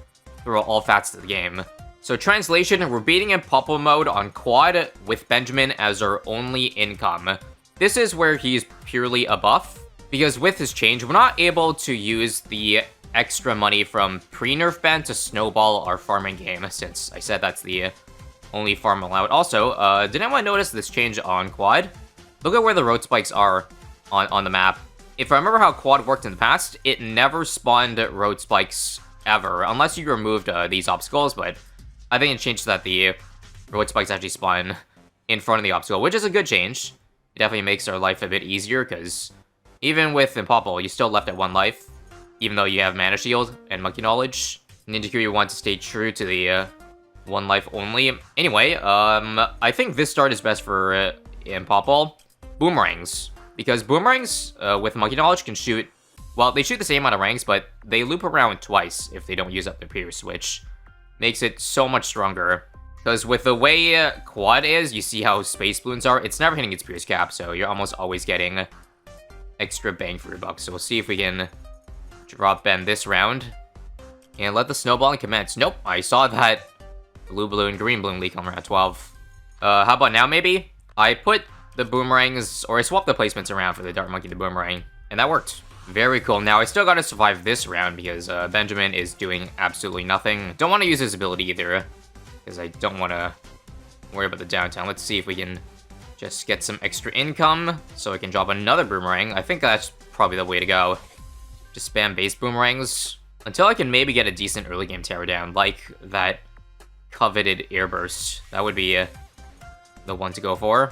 through all facets of the game. So translation, we're beating Impossible mode on quad with Benjamin as our only income. This is where he's purely a buff, because with his change, we're not able to use the extra money from pre-nerf Ben to snowball our farming game, since I said that's the only farm allowed. Also, did anyone notice this change on quad? Look at where the road spikes are on the map. If I remember how quad worked in the past, it never spawned road spikes ever, unless you removed these obstacles, but I think it changed that the road spikes actually spawn in front of the obstacle, which is a good change. It definitely makes our life a bit easier, because even with Impossible, you still left at 1 life, even though you have Mana Shield and Monkey Knowledge. Ninja Kiryu wants to stay true to the 1 life only. Anyway, I think this start is best for Impossible. Boomerangs. Because boomerangs with Monkey Knowledge can shoot, well, they shoot the same amount of ranks, but they loop around twice if they don't use up their Pierce, which makes it so much stronger. Because with the way quad is, you see how space balloons are, it's never hitting its Pierce cap, so you're almost always getting extra bang for your buck. So we'll see if we can drop Ben this round and let the snowballing commence. Nope, I saw that blue balloon, green balloon leak on round 12. How about now, maybe? I put the boomerangs, or I swapped the placements around for the Dart Monkey to Boomerang, and that worked. Very cool. Now, I still gotta survive this round because Benjamin is doing absolutely nothing. Don't want to use his ability either, because I don't want to worry about the downtime. Let's see if we can just get some extra income so I can drop another boomerang. I think that's probably the way to go. Just spam base boomerangs until I can maybe get a decent early game tower down, like that coveted airburst. That would be the one to go for.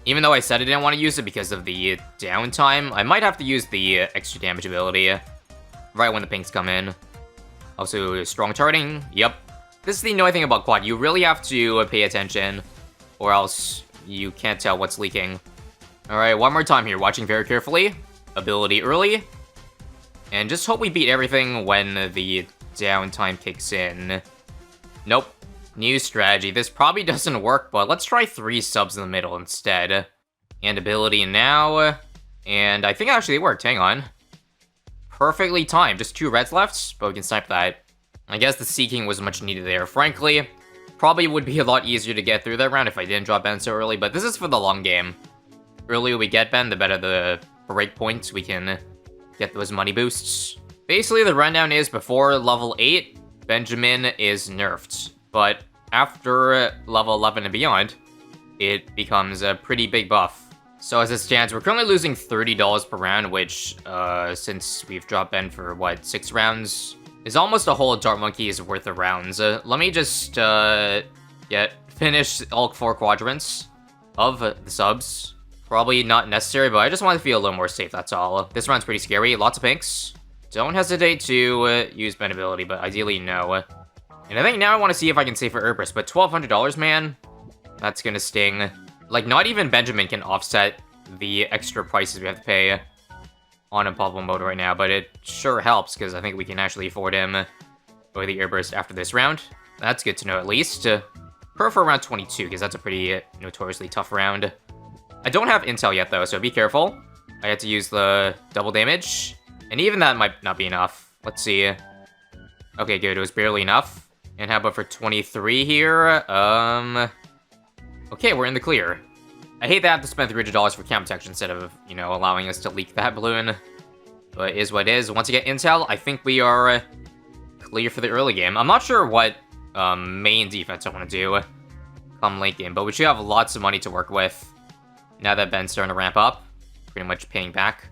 Even though I said I didn't want to use it because of the downtime, I might have to use the extra damage ability right when the pinks come in. Also, strong charting. Yep. This is the annoying thing about quad. You really have to pay attention, or else you can't tell what's leaking. Alright, one more time here. Watching very carefully. Ability early. And just hope we beat everything when the downtime kicks in. Nope. New strategy. This probably doesn't work, but let's try 3 subs in the middle instead. And ability now. And I think actually it worked. Hang on. Perfectly timed. Just 2 reds left, but we can snipe that. I guess the Seeking was much needed there. Frankly, probably would be a lot easier to get through that round if I didn't drop Ben so early, but this is for the long game. The earlier we get Ben, the better the break points we can get those money boosts. Basically, the rundown is before level 8, Benjamin is nerfed. But after level 11 and beyond, it becomes a pretty big buff. So as it stands, we're currently losing $30 per round, which, since we've dropped Ben for, what, 6 rounds, is almost a whole Dart Monkey's worth of rounds. Let me just, finish all 4 quadrants of the subs. Probably not necessary, but I just want to feel a little more safe, that's all. This round's pretty scary. Lots of pinks. Don't hesitate to use Ben ability, but ideally no. And I think now I want to see if I can save for Herbrus, but $1,200, man? That's gonna sting. Like, not even Benjamin can offset the extra prices we have to pay on Impossible mode right now, but it sure helps, because I think we can actually afford him for the Airburst after this round. That's good to know, at least. For around 22, because that's a pretty notoriously tough round. I don't have intel yet, though, so be careful. I had to use the double damage, and even that might not be enough. Let's see. Okay, good, it was barely enough. And how about for 23 here? Okay, we're in the clear. I hate that I have to spend $300 for cam protection instead of, allowing us to leak that balloon. But it is what it is. Once you get intel, I think we are clear for the early game. I'm not sure what main defense I want to do come late game, but we should have lots of money to work with now that Ben's starting to ramp up. Pretty much paying back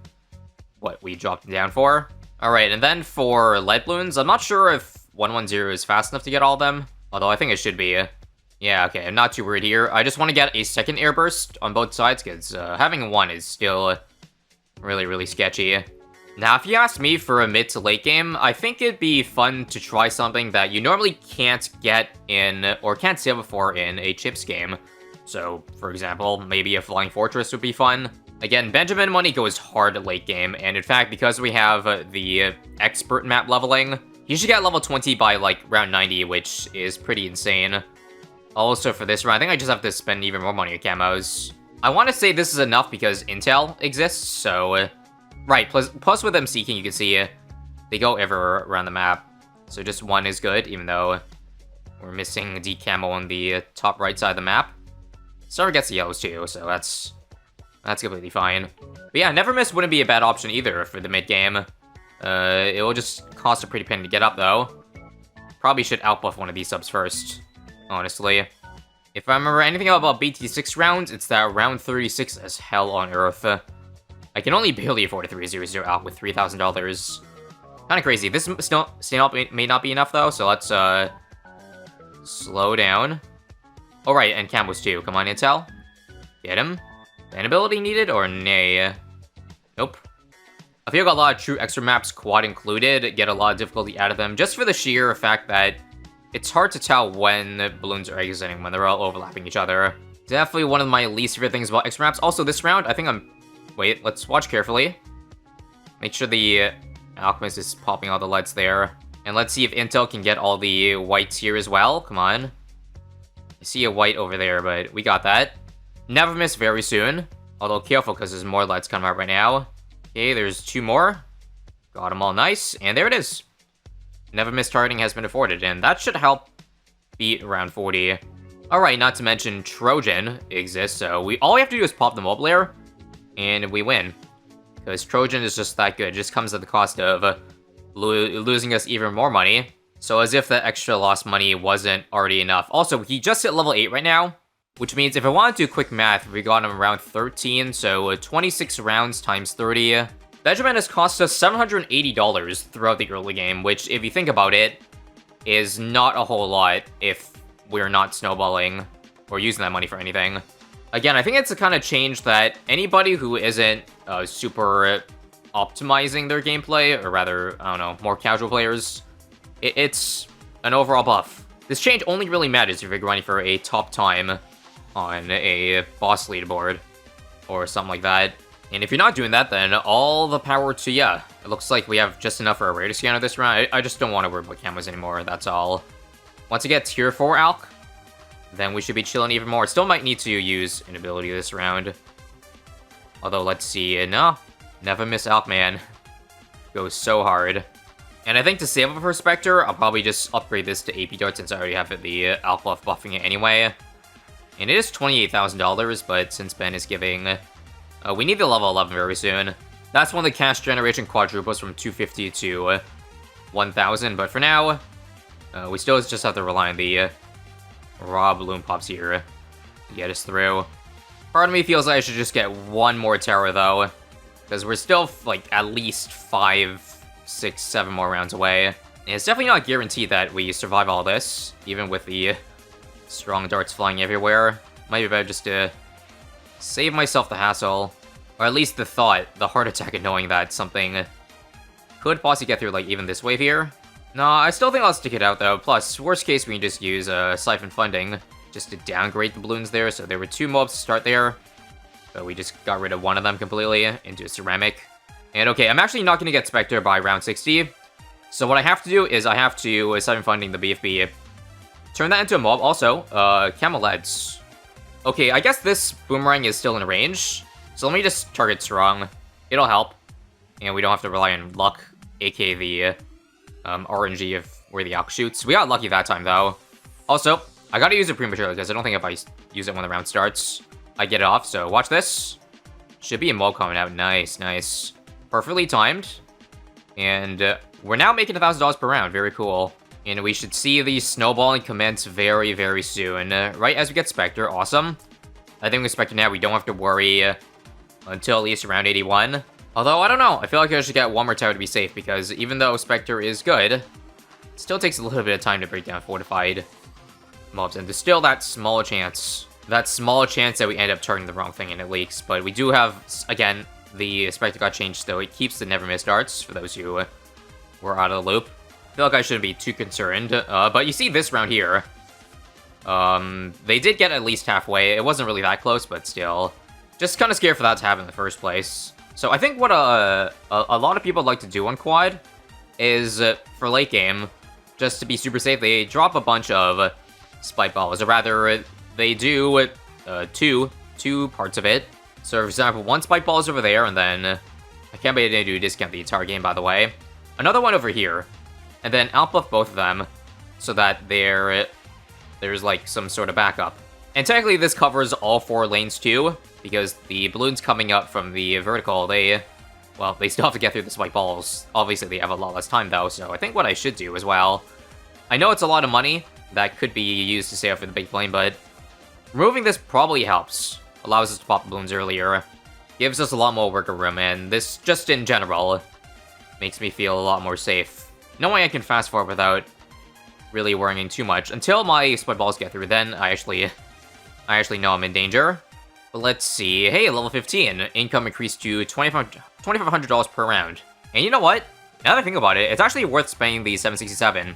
what we dropped him down for. Alright, and then for light balloons, I'm not sure if 110 is fast enough to get all of them, although I think it should be. Yeah, okay, I'm not too worried here. I just want to get a second air burst on both sides, because having one is still really, really sketchy. Now, if you ask me for a mid to late game, I think it'd be fun to try something that you normally can't get in, or can't save before in a chips game. So, for example, maybe a Flying Fortress would be fun. Again, Benjamin money goes hard late game, and in fact, because we have the expert map leveling, you should get level 20 by, like, round 90, which is pretty insane. Also, for this round, I think I just have to spend even more money on camos. I want to say this is enough because intel exists, so... right, plus with them Seeking, you can see they go everywhere around the map. So just one is good, even though we're missing the camo on the top right side of the map. Starter gets the yellows too, so that's completely fine. But yeah, Never Miss wouldn't be a bad option either for the mid-game. It will just cost a pretty penny to get up, though. Probably should outbuff one of these subs first, honestly. If I remember anything about BTD6 rounds, it's that round 36 is hell on earth. I can only barely afford a 300 out with $3,000. Kinda crazy. This stand up may not be enough, though, so let's, slow down. Oh, right, and camos too. Come on, intel. Get him. Ban ability needed, or nay? Nope. I feel like a lot of true extra maps, quad included, get a lot of difficulty out of them, just for the sheer fact that it's hard to tell when the balloons are exiting, when they're all overlapping each other. Definitely one of my least favorite things about extra maps. Also, this round, I think I'm... wait, let's watch carefully. Make sure the Alchemist is popping all the lights there. And let's see if Intel can get all the whites here as well. Come on. I see a white over there, but we got that. Never Miss very soon. Although careful, because there's more lights coming out right now. Okay, there's 2 more. Got them all nice. And there it is. Never Miss targeting has been afforded, and that should help beat around 40. Alright, not to mention Trojan exists, so all we have to do is pop the mob layer, and we win. Because Trojan is just that good. It just comes at the cost of losing us even more money. So as if the extra lost money wasn't already enough. Also, he just hit level 8 right now, which means if I want to do quick math, we got him around 13, so 26 rounds times 30. Benjamin has cost us $780 throughout the early game, which, if you think about it, is not a whole lot if we're not snowballing or using that money for anything. Again, I think it's the kind of change that anybody who isn't super optimizing their gameplay, or rather, I don't know, more casual players, it's an overall buff. This change only really matters if you're grinding for a top time on a boss leaderboard or something like that. And if you're not doing that, then all the power to ya. It looks like we have just enough for a radar scanner this round. I just don't want to worry about camos anymore, that's all. Once I get tier 4 Alk, then we should be chilling even more. Still might need to use an ability this round. Although, let's see. No, never miss Alk, man. Goes so hard. And I think to save up for Spectre, I'll probably just upgrade this to AP Dart since I already have the Alk buff buffing it anyway. And it is $28,000, but since Ben is giving... we need the level 11 very soon. That's when the cash generation quadruples from 250 to 1,000, but for now, we still just have to rely on the raw balloon pops here to get us through. Part of me feels like I should just get one more tower, though, because we're still, like, at least 5, 6, 7 more rounds away. And it's definitely not guaranteed that we survive all this, even with the strong darts flying everywhere. Might be better just to save myself the hassle, or at least the thought, the heart attack of knowing that something could possibly get through, like, even this wave here. No, I still think I'll stick it out, though. Plus, worst case, we can just use Siphon Funding just to downgrade the balloons there. So there were 2 mobs to start there, but we just got rid of one of them completely into a ceramic. And okay, I'm actually not going to get Spectre by round 60. So what I have to do is I have to Siphon Funding the BFB, turn that into a mob. Also, Camelets. Okay, I guess this boomerang is still in range. So let me just target strong. It'll help. And we don't have to rely on luck, aka the RNG of where the Alk shoots. We got lucky that time, though. Also, I gotta use it prematurely, because I don't think if I use it when the round starts, I get it off. So watch this. Should be a mob coming out. Nice, nice. Perfectly timed. And we're now making $1,000 per round. Very cool. And we should see the snowballing commence very, very soon. Right as we get Spectre. Awesome. I think with Spectre now, we don't have to worry until at least around 81. Although, I don't know. I feel like I should get one more tower to be safe, because even though Spectre is good, it still takes a little bit of time to break down fortified mobs. And there's still that small chance that we end up targeting the wrong thing and it leaks. But we do have, again, the Spectre got changed, so it keeps the never miss darts, for those who were out of the loop. I feel like I shouldn't be too concerned. But you see this round here. They did get at least halfway. It wasn't really that close, but still. Just kind of scared for that to happen in the first place. So I think what a lot of people like to do on quad is, for late game, just to be super safe, they drop a bunch of spike balls. Or rather, they do two parts of it. So for example, one spike ball is over there, and then I can't believe they do discount the entire game, by the way. Another one over here, and then outbuff both of them so that there's like some sort of backup. And technically this covers all 4 lanes too, because the balloons coming up from the vertical, they still have to get through the spike balls. Obviously they have a lot less time though, so I think what I should do as well, I know it's a lot of money that could be used to save up for the big plane, but removing this probably helps. Allows us to pop the balloons earlier, gives us a lot more worker room, and this, just in general, makes me feel a lot more safe. Knowing I can fast forward without really worrying too much. Until my spike balls get through, then I actually know I'm in danger. But let's see. Hey, level 15. Income increased to $2,500 per round. And you know what? Now that I think about it, it's actually worth spending the 767.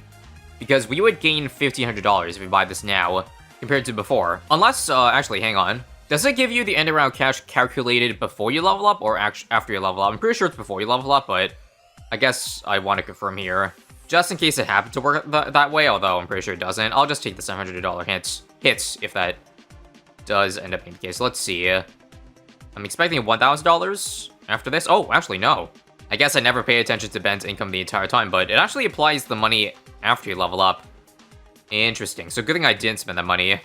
Because we would gain $1,500 if we buy this now, compared to before. Unless, actually, hang on. Does it give you the end of round cash calculated before you level up, or after you level up? I'm pretty sure it's before you level up, but I guess I want to confirm here. Just in case it happened to work that way, although I'm pretty sure it doesn't. I'll just take the $700 hits if that does end up being the case. Let's see. I'm expecting $1,000 after this. Oh, actually, no. I guess I never paid attention to Ben's income the entire time, but it actually applies the money after you level up. Interesting. So good thing I didn't spend that money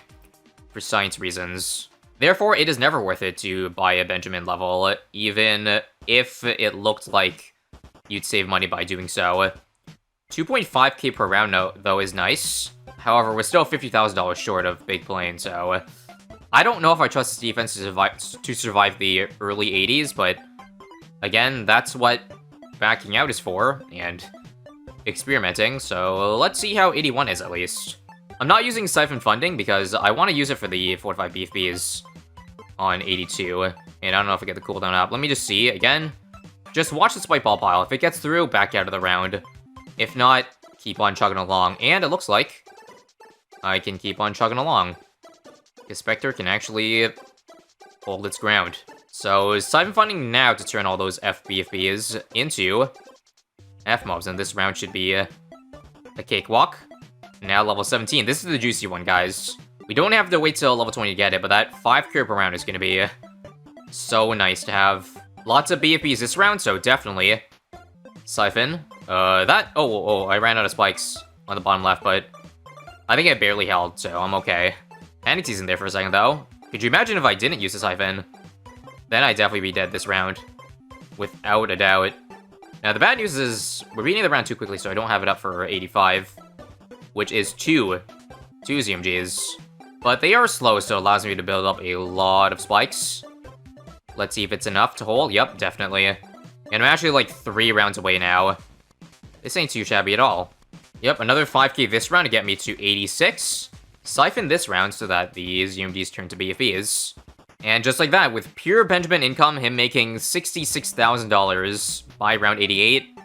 for science reasons. Therefore, it is never worth it to buy a Benjamin level, even if it looked like you'd save money by doing so. 2.5k per round, though, is nice. However, we're still $50,000 short of Big Plane, so I don't know if I trust this defense to survive the early 80s, but again, that's what backing out is for, and experimenting, so let's see how 81 is at least. I'm not using Siphon Funding because I want to use it for the 45 BFBs on 82, and I don't know if I get the cooldown up. Let me just see, again, just watch the spike ball pile. If it gets through, back out of the round. If not, keep on chugging along, and it looks like I can keep on chugging along. The Spectre can actually hold its ground. So, Siphon Funding now to turn all those FBFBs into F-mobs, and this round should be a cakewalk. Now level 17. This is the juicy one, guys. We don't have to wait till level 20 to get it, but that 5 cure per round is going to be so nice to have. Lots of BFBs this round, so definitely. Siphon. Oh, I ran out of spikes on the bottom left, but I think it barely held, so I'm okay. Panity's in there for a second, though. Could you imagine if I didn't use the Siphon? Then I'd definitely be dead this round. Without a doubt. Now, the bad news is we're beating the round too quickly, so I don't have it up for 85. Which is two ZMGs. But they are slow, so it allows me to build up a lot of spikes. Let's see if it's enough to hold. Yep, definitely. And I'm actually like 3 rounds away now. This ain't too shabby at all. Yep, another 5k this round to get me to 86. Siphon this round so that the ZMDs turn to BFEs. And just like that, with pure Benjamin income, him making $66,000 by round 88,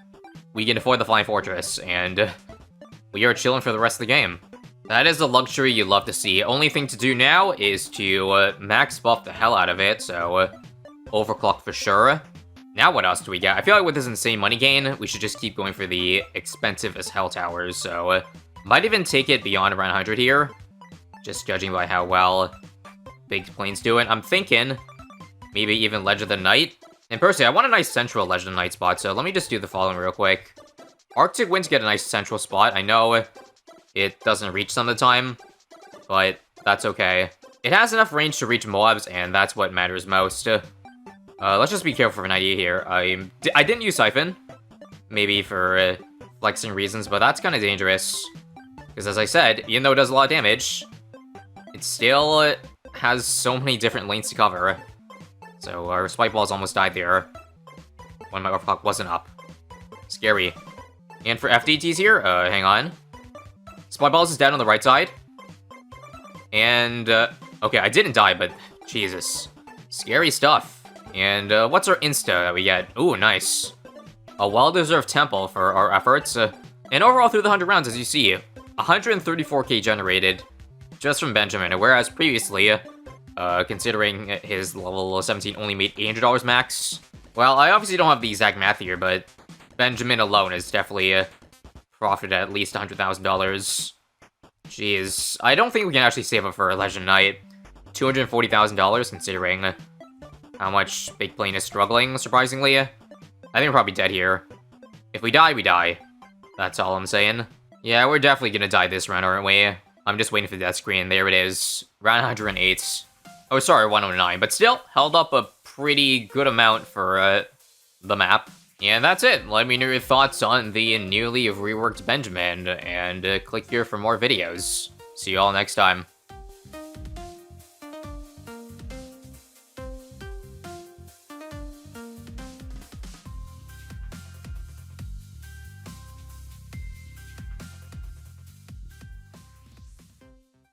we can afford the Flying Fortress, and we are chilling for the rest of the game. That is a luxury you love to see. Only thing to do now is to max buff the hell out of it, so overclock for sure. Now what else do we get? I feel like with this insane money gain, we should just keep going for the expensive as hell towers, so might even take it beyond around 100 here, just judging by how well Big Plane's doing. I'm thinking maybe even Legend of the Night. And personally, I want a nice central Legend of the Night spot, so let me just do the following real quick. Arctic Winds get a nice central spot. I know it doesn't reach some of the time, but that's okay. It has enough range to reach mobs, and that's what matters most. Let's just be careful for an idea here. I didn't use Siphon, maybe for flexing reasons, but that's kind of dangerous. Because as I said, even though it does a lot of damage, it still has so many different lanes to cover. So our spike balls almost died there when my overclock wasn't up. Scary. And for FDTs here, hang on. Spike balls is dead on the right side. And, okay, I didn't die, but Jesus. Scary stuff. And what's our insta that we get? Ooh, nice. A well-deserved temple for our efforts. And overall through the 100 rounds, as you see, 134k generated just from Benjamin, whereas previously, considering his level 17 only made $800 max. Well, I obviously don't have the exact math here, but Benjamin alone has definitely profited at least $100,000. Jeez, I don't think we can actually save up for a Legend Knight. $240,000, considering how much Big Plane is struggling, surprisingly. I think we're probably dead here. If we die, we die. That's all I'm saying. Yeah, we're definitely gonna die this round, aren't we? I'm just waiting for the death screen. There it is. Round 108. Oh, sorry, 109. But still, held up a pretty good amount for the map. And that's it. Let me know your thoughts on the newly reworked Benjamin, and click here for more videos. See you all next time.